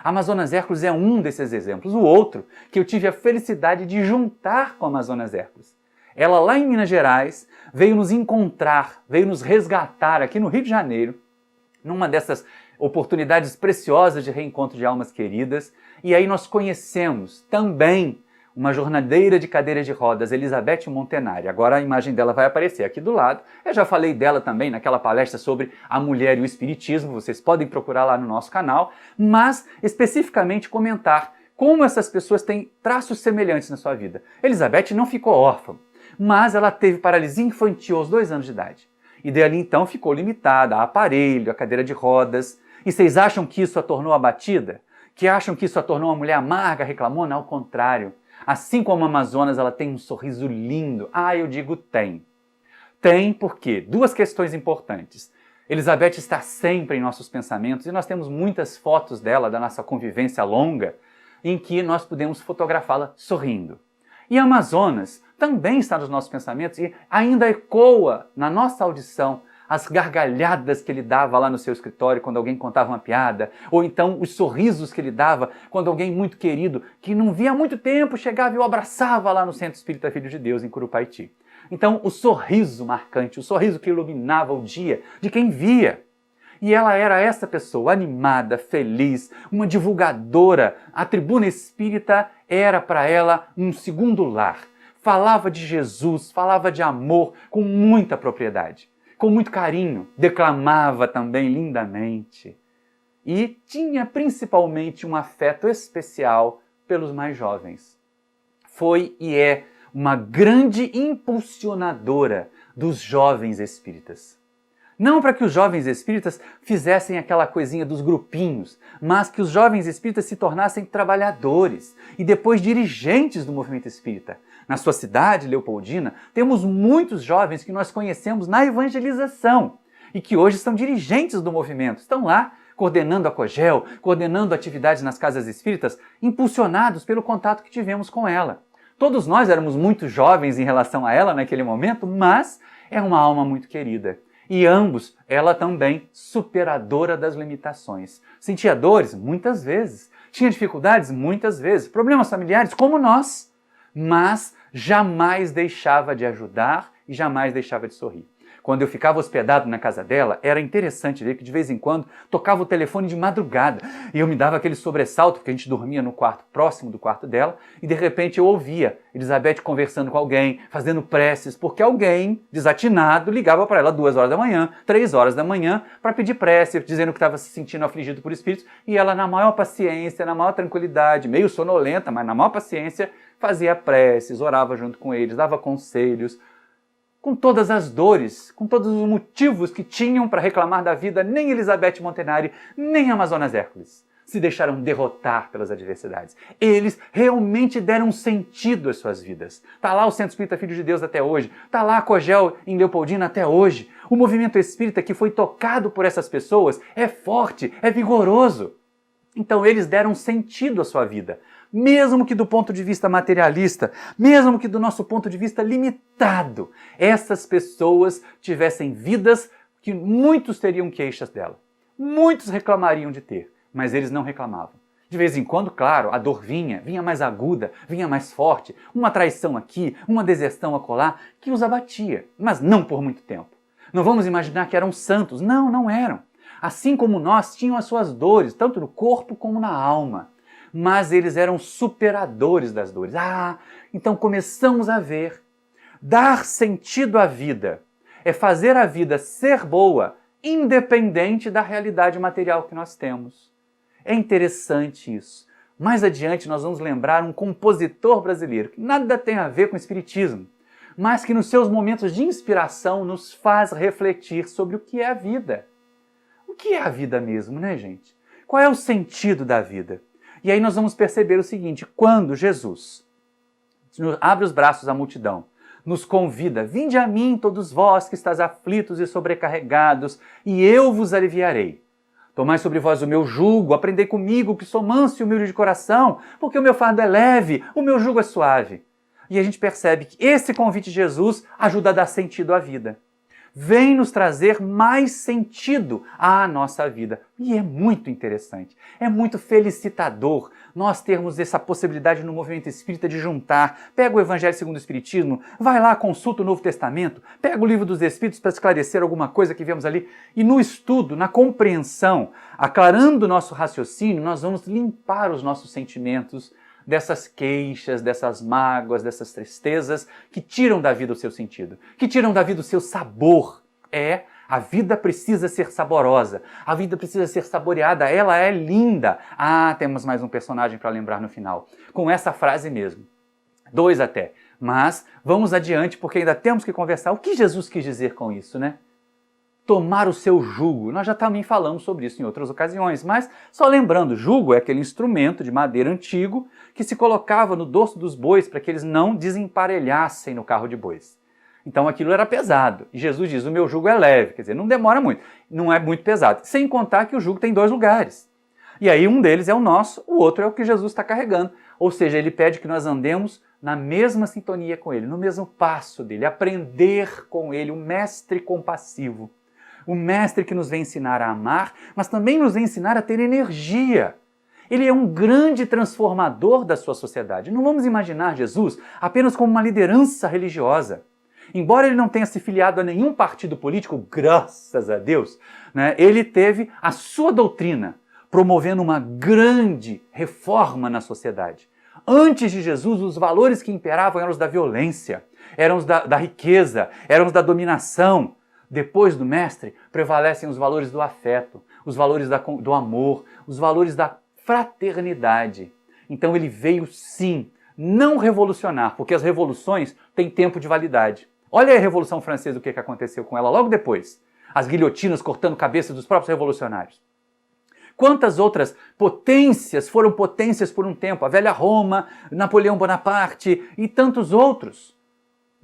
Amazonas Hércules é um desses exemplos. O outro, que eu tive a felicidade de juntar com a Amazonas Hércules. Ela lá em Minas Gerais veio nos encontrar, veio nos resgatar aqui no Rio de Janeiro, numa dessas oportunidades preciosas de reencontro de almas queridas. E aí nós conhecemos também uma jornadeira de cadeira de rodas, Elizabeth Montenari. Agora a imagem dela vai aparecer aqui do lado. Eu já falei dela também naquela palestra sobre a mulher e o espiritismo, vocês podem procurar lá no nosso canal, mas especificamente comentar como essas pessoas têm traços semelhantes na sua vida. Elizabeth não ficou órfã, mas ela teve paralisia infantil aos 2 anos de idade. E dali então ficou limitada a aparelho, a cadeira de rodas. E vocês acham que isso a tornou abatida? Que acham que isso a tornou uma mulher amarga, reclamona? Ao contrário. Assim como a Amazonas, ela tem um sorriso lindo. Eu digo tem. Tem porque 2 questões importantes. Elizabeth está sempre em nossos pensamentos e nós temos muitas fotos dela, da nossa convivência longa, em que nós podemos fotografá-la sorrindo. E a Amazonas também está nos nossos pensamentos e ainda ecoa na nossa audição as gargalhadas que ele dava lá no seu escritório quando alguém contava uma piada, ou então os sorrisos que ele dava quando alguém muito querido, que não via há muito tempo, chegava e o abraçava lá no Centro Espírita Filho de Deus, em Curupaiti. Então, o sorriso marcante, o sorriso que iluminava o dia de quem via. E ela era essa pessoa animada, feliz, uma divulgadora. A tribuna espírita era para ela um segundo lar. Falava de Jesus, falava de amor com muita propriedade, com muito carinho, declamava também lindamente. E tinha principalmente um afeto especial pelos mais jovens. Foi e é uma grande impulsionadora dos jovens espíritas. Não para que os jovens espíritas fizessem aquela coisinha dos grupinhos, mas que os jovens espíritas se tornassem trabalhadores e depois dirigentes do movimento espírita. Na sua cidade, Leopoldina, temos muitos jovens que nós conhecemos na evangelização e que hoje são dirigentes do movimento. Estão lá coordenando a COGEL, coordenando atividades nas casas espíritas, impulsionados pelo contato que tivemos com ela. Todos nós éramos muito jovens em relação a ela naquele momento, mas é uma alma muito querida. E ambos, ela também, superadora das limitações. Sentia dores? Muitas vezes. Tinha dificuldades? Muitas vezes. Problemas familiares? Como nós. Mas jamais deixava de ajudar e jamais deixava de sorrir. Quando eu ficava hospedado na casa dela, era interessante ver que de vez em quando tocava o telefone de madrugada e eu me dava aquele sobressalto, porque a gente dormia no quarto próximo do quarto dela e de repente eu ouvia Elizabeth conversando com alguém, fazendo preces, porque alguém desatinado ligava para ela 2 horas da manhã, 3 horas da manhã, para pedir prece, dizendo que estava se sentindo afligido por espíritos, e ela na maior paciência, na maior tranquilidade, meio sonolenta, mas na maior paciência, fazia preces, orava junto com eles, dava conselhos, com todas as dores, com todos os motivos que tinham para reclamar da vida, nem Elizabeth Montanari, nem Amazonas Hércules se deixaram derrotar pelas adversidades. Eles realmente deram sentido às suas vidas. Está lá o Centro Espírita Filho de Deus até hoje, está lá a Cogel em Leopoldina até hoje. O movimento espírita que foi tocado por essas pessoas é forte, é vigoroso. Então eles deram sentido à sua vida. Mesmo que do ponto de vista materialista, mesmo que do nosso ponto de vista limitado, essas pessoas tivessem vidas que muitos teriam queixas dela. Muitos reclamariam de ter, mas eles não reclamavam. De vez em quando, claro, a dor vinha mais aguda, vinha mais forte, uma traição aqui, uma deserção acolá, que os abatia, mas não por muito tempo. Não vamos imaginar que eram santos, não eram. Assim como nós, tinham as suas dores, tanto no corpo como na alma. Mas eles eram superadores das dores. Então começamos a ver. Dar sentido à vida é fazer a vida ser boa, independente da realidade material que nós temos. É interessante isso. Mais adiante nós vamos lembrar um compositor brasileiro, que nada tem a ver com o espiritismo, mas que nos seus momentos de inspiração nos faz refletir sobre o que é a vida. O que é a vida mesmo, né, gente? Qual é o sentido da vida? E aí nós vamos perceber o seguinte: quando Jesus abre os braços à multidão, nos convida, vinde a mim todos vós que estáis aflitos e sobrecarregados, e eu vos aliviarei. Tomai sobre vós o meu jugo, aprendei comigo que sou manso e humilde de coração, porque o meu fardo é leve, o meu jugo é suave. E a gente percebe que esse convite de Jesus ajuda a dar sentido à vida. Vem nos trazer mais sentido à nossa vida. E é muito interessante, é muito felicitador nós termos essa possibilidade no movimento espírita de juntar. Pega o Evangelho segundo o Espiritismo, vai lá, consulta o Novo Testamento, pega o Livro dos Espíritos para esclarecer alguma coisa que vemos ali. E no estudo, na compreensão, aclarando o nosso raciocínio, nós vamos limpar os nossos sentimentos dessas queixas, dessas mágoas, dessas tristezas que tiram da vida o seu sentido, que tiram da vida o seu sabor. A vida precisa ser saborosa, a vida precisa ser saboreada, ela é linda. Temos mais um personagem para lembrar no final, com essa frase mesmo. 2 até, mas vamos adiante porque ainda temos que conversar. O que Jesus quis dizer com isso, né? Tomar o seu jugo. Nós já também falamos sobre isso em outras ocasiões, mas só lembrando, jugo é aquele instrumento de madeira antigo que se colocava no dorso dos bois para que eles não desemparelhassem no carro de bois. Então aquilo era pesado. E Jesus diz, o meu jugo é leve, quer dizer, não demora muito, não é muito pesado. Sem contar que o jugo tem 2 lugares. E aí um deles é o nosso, o outro é o que Jesus está carregando. Ou seja, ele pede que nós andemos na mesma sintonia com ele, no mesmo passo dele, aprender com ele, o mestre compassivo. O mestre que nos vem ensinar a amar, mas também nos vem ensinar a ter energia. Ele é um grande transformador da sua sociedade. Não vamos imaginar Jesus apenas como uma liderança religiosa. Embora ele não tenha se filiado a nenhum partido político, graças a Deus, né, ele teve a sua doutrina promovendo uma grande reforma na sociedade. Antes de Jesus, os valores que imperavam eram os da violência, eram os da riqueza, eram os da dominação. Depois do mestre, prevalecem os valores do afeto, os valores do amor, os valores da fraternidade. Então ele veio sim, não revolucionar, porque as revoluções têm tempo de validade. Olha a Revolução Francesa, o que aconteceu com ela logo depois. As guilhotinas cortando cabeças dos próprios revolucionários. Quantas outras potências foram potências por um tempo? A velha Roma, Napoleão Bonaparte e tantos outros.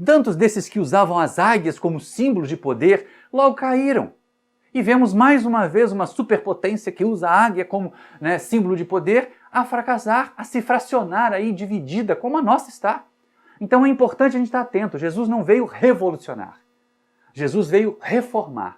Tantos desses que usavam as águias como símbolo de poder, logo caíram. E vemos mais uma vez uma superpotência que usa a águia como símbolo de poder a fracassar, a se fracionar aí, dividida, como a nossa está. Então é importante a gente estar atento. Jesus não veio revolucionar. Jesus veio reformar.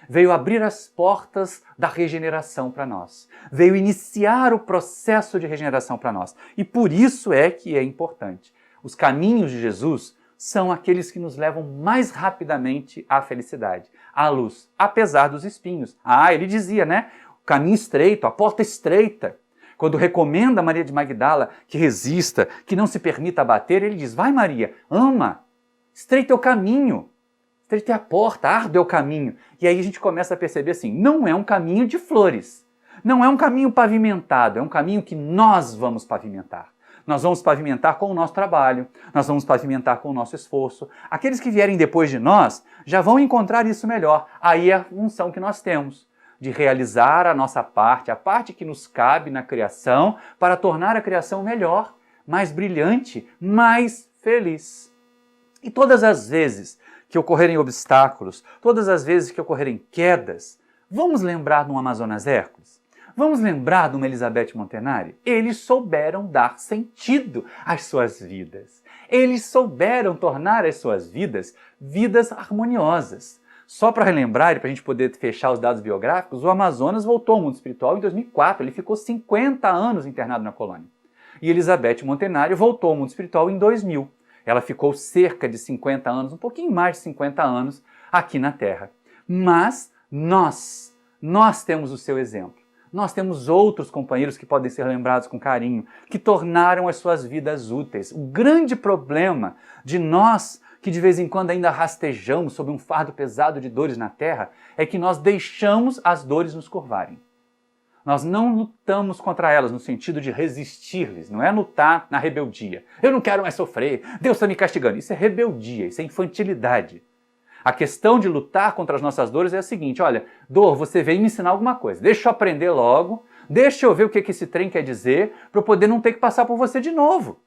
Veio abrir as portas da regeneração para nós. Veio iniciar o processo de regeneração para nós. E por isso é que é importante. Os caminhos de Jesus são aqueles que nos levam mais rapidamente à felicidade, à luz, apesar dos espinhos. Ele dizia, né? O caminho estreito, a porta estreita. Quando recomenda a Maria de Magdala que resista, que não se permita abater, ele diz, vai Maria, ama, estreito é o caminho, estreito é a porta, árduo é o caminho. E aí a gente começa a perceber assim, não é um caminho de flores, não é um caminho pavimentado, é um caminho que nós vamos pavimentar. Nós vamos pavimentar com o nosso trabalho, nós vamos pavimentar com o nosso esforço. Aqueles que vierem depois de nós já vão encontrar isso melhor. Aí é a função que nós temos de realizar a nossa parte, a parte que nos cabe na criação, para tornar a criação melhor, mais brilhante, mais feliz. E todas as vezes que ocorrerem obstáculos, todas as vezes que ocorrerem quedas, vamos lembrar de um Amazonas Hércules? Vamos lembrar de uma Elizabeth Montanari? Eles souberam dar sentido às suas vidas. Eles souberam tornar as suas vidas harmoniosas. Só para relembrar e para a gente poder fechar os dados biográficos, o Amazonas voltou ao mundo espiritual em 2004. Ele ficou 50 anos internado na colônia. E Elizabeth Montanari voltou ao mundo espiritual em 2000. Ela ficou cerca de 50 anos, um pouquinho mais de 50 anos aqui na Terra. Mas nós temos o seu exemplo. Nós temos outros companheiros que podem ser lembrados com carinho, que tornaram as suas vidas úteis. O grande problema de nós, que de vez em quando ainda rastejamos sob um fardo pesado de dores na Terra, é que nós deixamos as dores nos curvarem. Nós não lutamos contra elas no sentido de resistir-lhes, não é lutar na rebeldia. Eu não quero mais sofrer, Deus está me castigando. Isso é rebeldia, isso é infantilidade. A questão de lutar contra as nossas dores é a seguinte, olha, dor, você veio me ensinar alguma coisa, deixa eu aprender logo, deixa eu ver o que esse trem quer dizer, para eu poder não ter que passar por você de novo.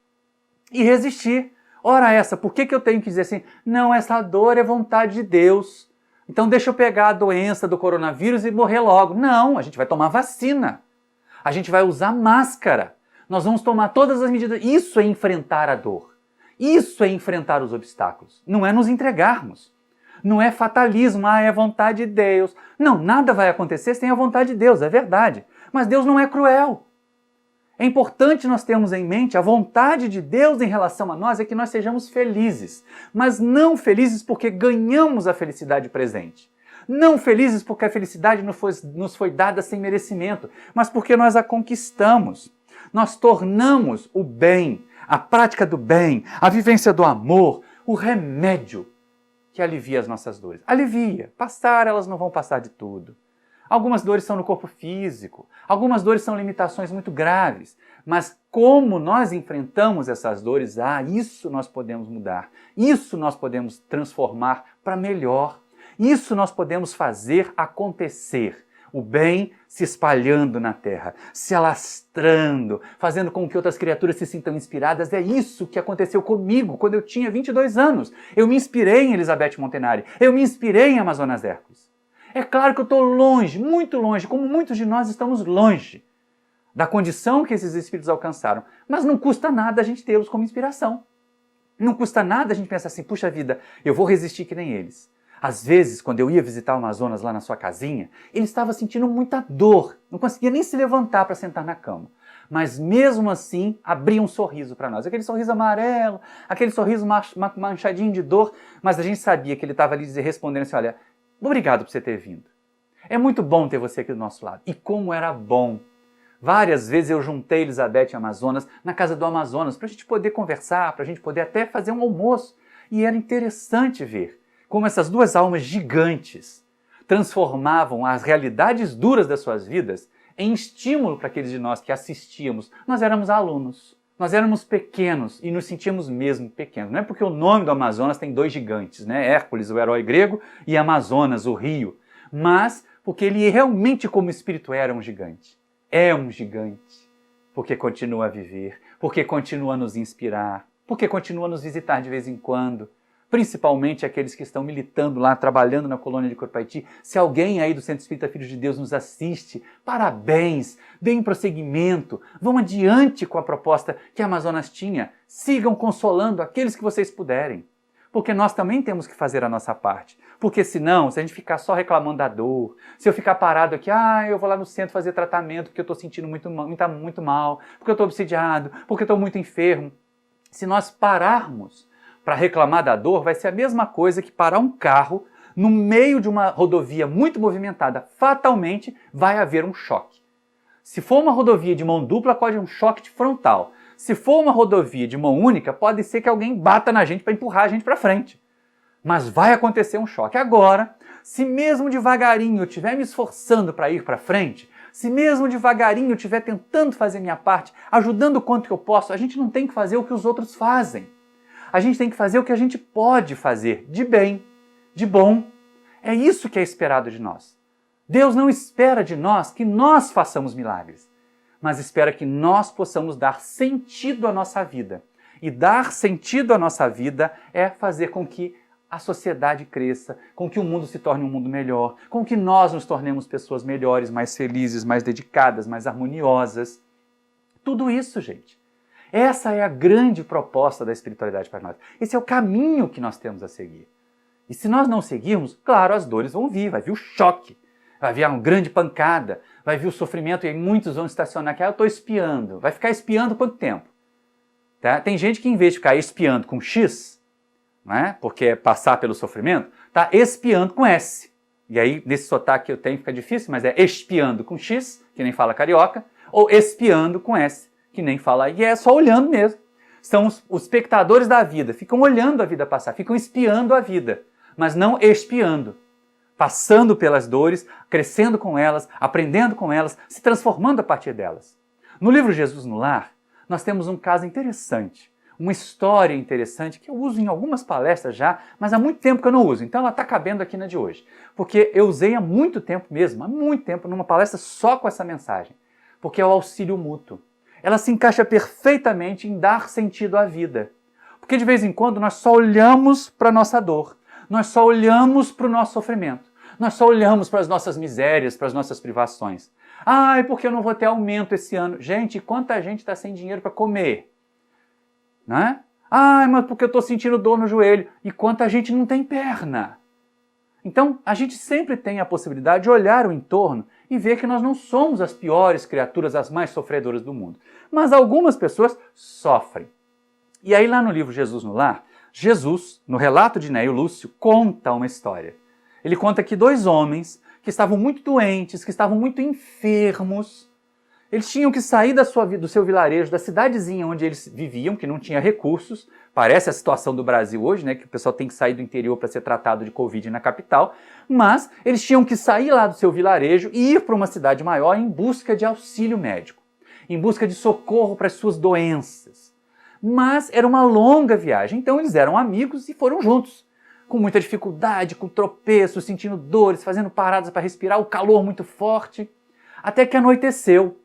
E resistir. Ora essa, por que eu tenho que dizer assim, não, essa dor é vontade de Deus, então deixa eu pegar a doença do coronavírus e morrer logo. Não, a gente vai tomar vacina, a gente vai usar máscara, nós vamos tomar todas as medidas. Isso é enfrentar a dor, isso é enfrentar os obstáculos, não é nos entregarmos. Não é fatalismo, é vontade de Deus. Não, nada vai acontecer sem a vontade de Deus, é verdade. Mas Deus não é cruel. É importante nós termos em mente a vontade de Deus em relação a nós é que nós sejamos felizes. Mas não felizes porque ganhamos a felicidade presente. Não felizes porque a felicidade nos foi dada sem merecimento, mas porque nós a conquistamos. Nós tornamos o bem, a prática do bem, a vivência do amor, o remédio que alivia as nossas dores. Alivia. Passar, elas não vão passar de tudo. Algumas dores são no corpo físico, algumas dores são limitações muito graves, mas como nós enfrentamos essas dores, isso nós podemos mudar, isso nós podemos transformar para melhor, isso nós podemos fazer acontecer. O bem se espalhando na Terra, se alastrando, fazendo com que outras criaturas se sintam inspiradas. É isso que aconteceu comigo quando eu tinha 22 anos. Eu me inspirei em Elizabeth Montanari, eu me inspirei em Amazonas Hércules. É claro que eu estou longe, muito longe, como muitos de nós estamos longe da condição que esses espíritos alcançaram. Mas não custa nada a gente tê-los como inspiração. Não custa nada a gente pensar assim, puxa vida, eu vou resistir que nem eles. Às vezes, quando eu ia visitar o Amazonas lá na sua casinha, ele estava sentindo muita dor, não conseguia nem se levantar para sentar na cama. Mas mesmo assim, abria um sorriso para nós. Aquele sorriso amarelo, aquele sorriso manchadinho de dor, mas a gente sabia que ele estava ali respondendo assim, olha, obrigado por você ter vindo. É muito bom ter você aqui do nosso lado. E como era bom. Várias vezes eu juntei Elizabeth e Amazonas na casa do Amazonas para a gente poder conversar, para a gente poder até fazer um almoço. E era interessante ver como essas duas almas gigantes transformavam as realidades duras das suas vidas em estímulo para aqueles de nós que assistíamos. Nós éramos alunos, nós éramos pequenos e nos sentíamos mesmo pequenos. Não é porque o nome do Amazonas tem dois gigantes, né? Hércules, o herói grego, e Amazonas, o rio, mas porque ele realmente como espírito era um gigante. É um gigante, porque continua a viver, porque continua a nos inspirar, porque continua a nos visitar de vez em quando, principalmente aqueles que estão militando lá, trabalhando na colônia de Curupayty. Se alguém aí do Centro Espírita Filhos de Deus nos assiste, parabéns, deem prosseguimento, vão adiante com a proposta que a Amazonas tinha, sigam consolando aqueles que vocês puderem, porque nós também temos que fazer a nossa parte, porque senão, se a gente ficar só reclamando da dor, se eu ficar parado aqui, eu vou lá no centro fazer tratamento porque eu estou sentindo muito mal, porque eu estou obsidiado, porque eu estou muito enfermo, se nós pararmos para reclamar da dor vai ser a mesma coisa que parar um carro no meio de uma rodovia muito movimentada. Fatalmente vai haver um choque. Se for uma rodovia de mão dupla, pode haver um choque de frontal. Se for uma rodovia de mão única, pode ser que alguém bata na gente para empurrar a gente para frente. Mas vai acontecer um choque. Agora, se mesmo devagarinho eu estiver me esforçando para ir para frente, se mesmo devagarinho eu estiver tentando fazer minha parte, ajudando o quanto que eu posso, a gente não tem que fazer o que os outros fazem. A gente tem que fazer o que a gente pode fazer, de bem, de bom. É isso que é esperado de nós. Deus não espera de nós que nós façamos milagres, mas espera que nós possamos dar sentido à nossa vida. E dar sentido à nossa vida é fazer com que a sociedade cresça, com que o mundo se torne um mundo melhor, com que nós nos tornemos pessoas melhores, mais felizes, mais dedicadas, mais harmoniosas. Tudo isso, gente. Essa é a grande proposta da espiritualidade para nós. Esse é o caminho que nós temos a seguir. E se nós não seguirmos, claro, as dores vão vir, vai vir o choque, vai vir uma grande pancada, vai vir o sofrimento, e aí muitos vão estacionar aqui, eu estou espiando. Vai ficar espiando quanto tempo? Tá? Tem gente que, em vez de ficar espiando com X, né, porque é passar pelo sofrimento, está espiando com S. E aí, nesse sotaque que eu tenho, fica difícil, mas é espiando com X, que nem fala carioca, ou espiando com S, que nem fala, e é só olhando mesmo. São os espectadores da vida, ficam olhando a vida passar, ficam espiando a vida, mas não espiando. Passando pelas dores, crescendo com elas, aprendendo com elas, se transformando a partir delas. No livro Jesus no Lar, nós temos um caso interessante, uma história interessante que eu uso em algumas palestras já, mas há muito tempo que eu não uso, então ela está cabendo aqui na de hoje. Porque eu usei há muito tempo mesmo, há muito tempo, numa palestra só com essa mensagem. Porque é o auxílio mútuo. Ela se encaixa perfeitamente em dar sentido à vida. Porque de vez em quando nós só olhamos para a nossa dor, nós só olhamos para o nosso sofrimento, nós só olhamos para as nossas misérias, para as nossas privações. Ai, porque eu não vou ter aumento esse ano. Gente, quanta gente está sem dinheiro para comer? Né? Ai, mas porque eu estou sentindo dor no joelho. E quanta gente não tem perna? Então, a gente sempre tem a possibilidade de olhar o entorno e ver que nós não somos as piores criaturas, as mais sofredoras do mundo. Mas algumas pessoas sofrem. E aí lá no livro Jesus no Lar, Jesus, no relato de Neio Lúcio, conta uma história. Ele conta que dois homens que estavam muito doentes, que estavam muito enfermos, eles tinham que sair do seu vilarejo, da cidadezinha onde eles viviam, que não tinha recursos. Parece a situação do Brasil hoje, né, que o pessoal tem que sair do interior para ser tratado de Covid na capital. Mas eles tinham que sair lá do seu vilarejo e ir para uma cidade maior em busca de auxílio médico, em busca de socorro para as suas doenças. Mas era uma longa viagem, então eles eram amigos e foram juntos. Com muita dificuldade, com tropeços, sentindo dores, fazendo paradas para respirar, o calor muito forte, até que anoiteceu.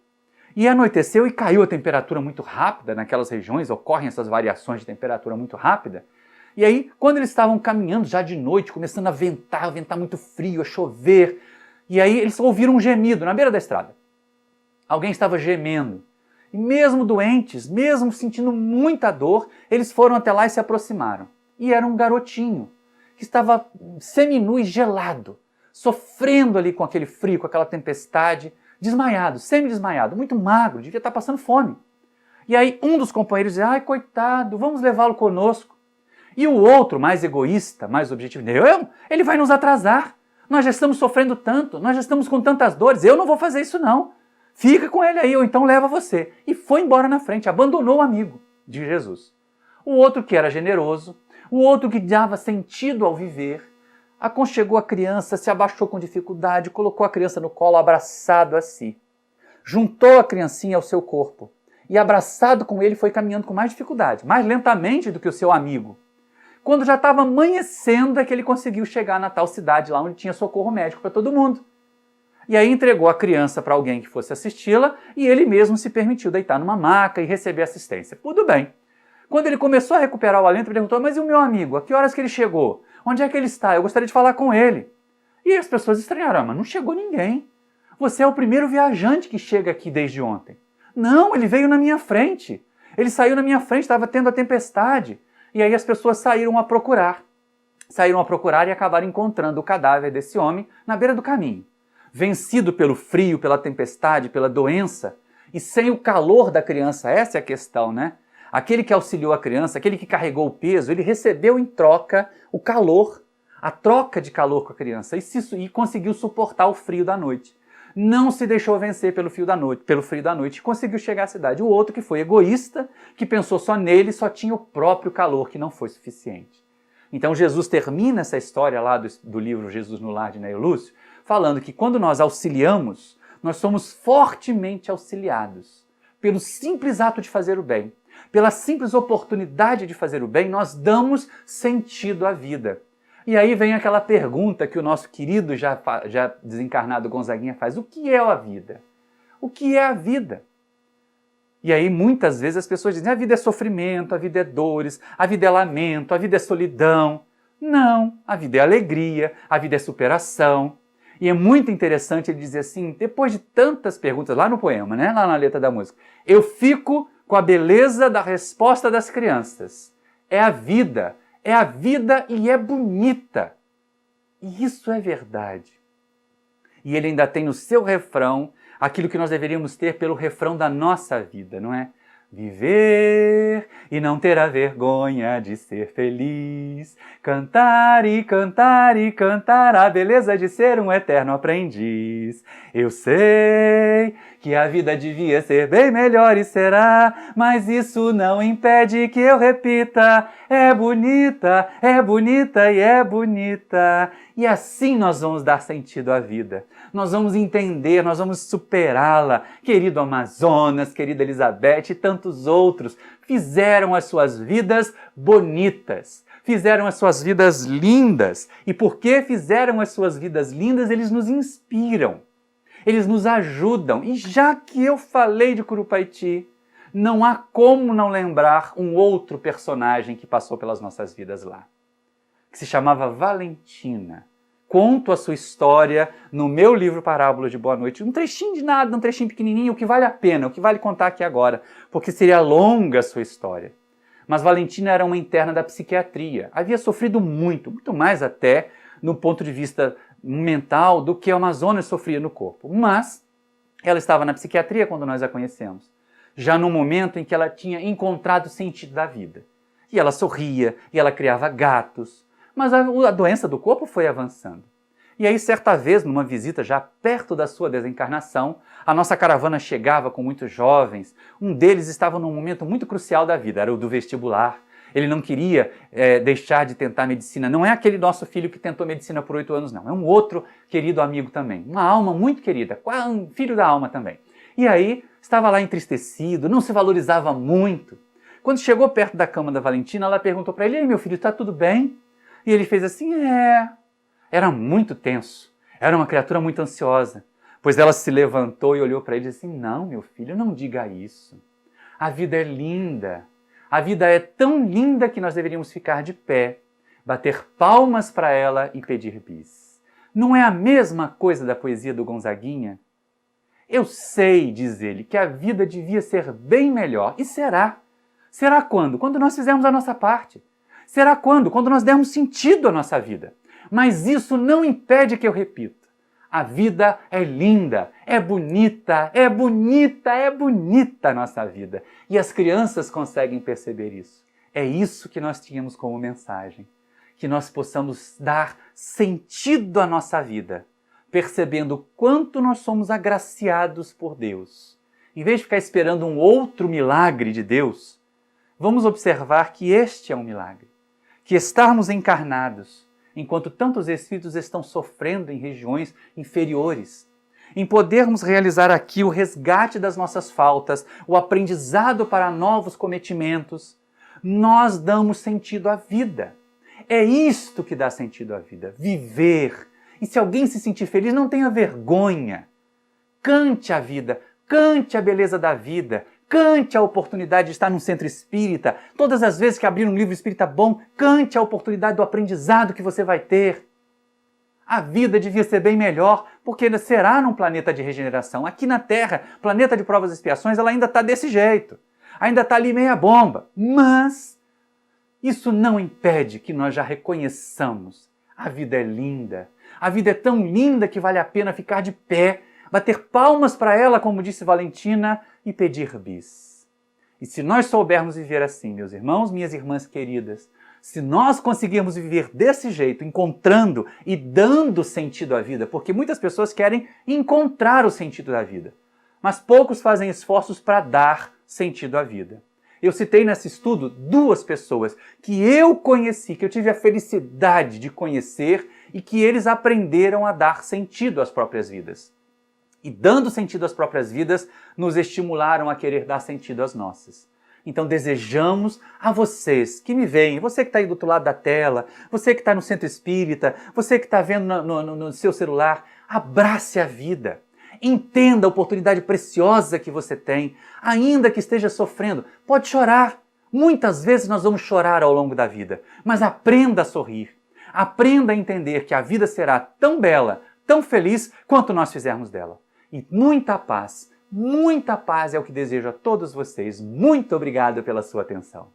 E anoiteceu e caiu a temperatura muito rápida, naquelas regiões ocorrem essas variações de temperatura muito rápida. E aí, quando eles estavam caminhando já de noite, começando a ventar muito frio, a chover, e aí eles ouviram um gemido na beira da estrada. Alguém estava gemendo. E mesmo doentes, mesmo sentindo muita dor, eles foram até lá e se aproximaram. E era um garotinho, que estava seminu e gelado, sofrendo ali com aquele frio, com aquela tempestade, desmaiado, semi-desmaiado, muito magro, devia estar passando fome. E aí um dos companheiros dizia, ai, coitado, vamos levá-lo conosco. E o outro, mais egoísta, mais objetivo, ele vai nos atrasar, nós já estamos sofrendo tanto, nós já estamos com tantas dores, eu não vou fazer isso não. Fica com ele aí, ou então leva você. E foi embora na frente, abandonou o amigo de Jesus. O outro que era generoso, o outro que dava sentido ao viver, aconchegou a criança, se abaixou com dificuldade, colocou a criança no colo, abraçado a si. Juntou a criancinha ao seu corpo e, abraçado com ele, foi caminhando com mais dificuldade, mais lentamente do que o seu amigo. Quando já estava amanhecendo é que ele conseguiu chegar na tal cidade lá onde tinha socorro médico para todo mundo. E aí entregou a criança para alguém que fosse assisti-la e ele mesmo se permitiu deitar numa maca e receber assistência. Tudo bem. Quando ele começou a recuperar o alento, ele perguntou, mas e o meu amigo? A que horas que ele chegou? Onde é que ele está? Eu gostaria de falar com ele. E as pessoas estranharam, mas não chegou ninguém. Você é o primeiro viajante que chega aqui desde ontem. Não, ele veio na minha frente. Ele saiu na minha frente, estava tendo a tempestade. E aí as pessoas saíram a procurar. Saíram a procurar e acabaram encontrando o cadáver desse homem na beira do caminho. Vencido pelo frio, pela tempestade, pela doença, e sem o calor da criança, essa é a questão, né? aquele que auxiliou a criança, aquele que carregou o peso, ele recebeu em troca o calor, a troca de calor com a criança e conseguiu suportar o frio da noite. Não se deixou vencer pelo frio da noite e conseguiu chegar à cidade. O outro que foi egoísta, que pensou só nele, só tinha o próprio calor, que não foi suficiente. Então Jesus termina essa história lá do livro Jesus no Lar de Neio Lúcio, falando que quando nós auxiliamos, nós somos fortemente auxiliados. Pelo simples ato de fazer o bem, pela simples oportunidade de fazer o bem, nós damos sentido à vida. E aí vem aquela pergunta que o nosso querido, já desencarnado Gonzaguinha faz: o que é a vida? O que é a vida? E aí muitas vezes as pessoas dizem: a vida é sofrimento, a vida é dores, a vida é lamento, a vida é solidão. Não, a vida é alegria, a vida é superação. E é muito interessante ele dizer assim, depois de tantas perguntas, lá no poema, né, lá na letra da música, eu fico com a beleza da resposta das crianças. É a vida e é bonita. E isso é verdade. E ele ainda tem no seu refrão aquilo que nós deveríamos ter pelo refrão da nossa vida, não é? Viver e não ter a vergonha de ser feliz, cantar e cantar e cantar a beleza de ser um eterno aprendiz. Eu sei que a vida devia ser bem melhor e será, mas isso não impede que eu repita: é bonita e é bonita. E assim nós vamos dar sentido à vida. Nós vamos entender, nós vamos superá-la. Querido Amazonas, querida Elizabeth e tantos outros fizeram as suas vidas bonitas, fizeram as suas vidas lindas. E porque fizeram as suas vidas lindas, eles nos inspiram, eles nos ajudam. E já que eu falei de Curupaiti, não há como não lembrar um outro personagem que passou pelas nossas vidas lá, que se chamava Valentina. Conto a sua história no meu livro Parábolas de Boa Noite. Um trechinho de nada, um trechinho pequenininho, o que vale a pena, o que vale contar aqui agora, porque seria longa a sua história. Mas Valentina era uma interna da psiquiatria. Havia sofrido muito, muito mais até no ponto de vista mental do que a Amazonas sofria no corpo. Mas ela estava na psiquiatria quando nós a conhecemos, já no momento em que ela tinha encontrado o sentido da vida. E ela sorria, e ela criava gatos, mas a doença do corpo foi avançando. E aí, certa vez, numa visita já perto da sua desencarnação, a nossa caravana chegava com muitos jovens. Um deles estava num momento muito crucial da vida, era o do vestibular. Ele não queria deixar de tentar medicina. Não é aquele nosso filho que tentou medicina por 8 anos, não. É um outro querido amigo também. Uma alma muito querida, um filho da alma também. E aí, estava lá entristecido, não se valorizava muito. Quando chegou perto da cama da Valentina, ela perguntou para ele: "E aí, meu filho, está tudo bem?" E ele fez assim: Era muito tenso, era uma criatura muito ansiosa. Pois ela se levantou e olhou para ele e disse assim: "Não, meu filho, não diga isso. A vida é linda. A vida é tão linda que nós deveríamos ficar de pé, bater palmas para ela e pedir bis. Não é a mesma coisa da poesia do Gonzaguinha? Eu sei", diz ele, "que a vida devia ser bem melhor. E será. Será quando? Quando nós fizermos a nossa parte. Será quando? Quando nós dermos sentido à nossa vida. Mas isso não impede que eu repita: a vida é linda, é bonita, é bonita, é bonita a nossa vida." E as crianças conseguem perceber isso. É isso que nós tínhamos como mensagem. Que nós possamos dar sentido à nossa vida, percebendo o quanto nós somos agraciados por Deus. Em vez de ficar esperando um outro milagre de Deus, vamos observar que este é um milagre. Que estarmos encarnados, enquanto tantos espíritos estão sofrendo em regiões inferiores, em podermos realizar aqui o resgate das nossas faltas, o aprendizado para novos cometimentos, nós damos sentido à vida. É isto que dá sentido à vida, viver. E se alguém se sentir feliz, não tenha vergonha. Cante a vida, cante a beleza da vida, cante a oportunidade de estar num centro espírita. Todas as vezes que abrir um livro espírita bom, cante a oportunidade do aprendizado que você vai ter. A vida devia ser bem melhor, porque será num planeta de regeneração. Aqui na Terra, planeta de provas e expiações, ela ainda está desse jeito. Ainda está ali meia bomba. Mas isso não impede que nós já reconheçamos: a vida é linda. A vida é tão linda que vale a pena ficar de pé, bater palmas para ela, como disse Valentina, e pedir bis. E se nós soubermos viver assim, meus irmãos, minhas irmãs queridas, se nós conseguirmos viver desse jeito, encontrando e dando sentido à vida, porque muitas pessoas querem encontrar o sentido da vida, mas poucos fazem esforços para dar sentido à vida. Eu citei nesse estudo 2 pessoas que eu conheci, que eu tive a felicidade de conhecer e que eles aprenderam a dar sentido às próprias vidas. E dando sentido às próprias vidas, nos estimularam a querer dar sentido às nossas. Então desejamos a vocês que me veem, você que está aí do outro lado da tela, você que está no centro espírita, você que está vendo no seu celular, abrace a vida. Entenda a oportunidade preciosa que você tem, ainda que esteja sofrendo. Pode chorar. Muitas vezes nós vamos chorar ao longo da vida, mas aprenda a sorrir. Aprenda a entender que a vida será tão bela, tão feliz, quanto nós fizermos dela. E muita paz é o que desejo a todos vocês. Muito obrigado pela sua atenção.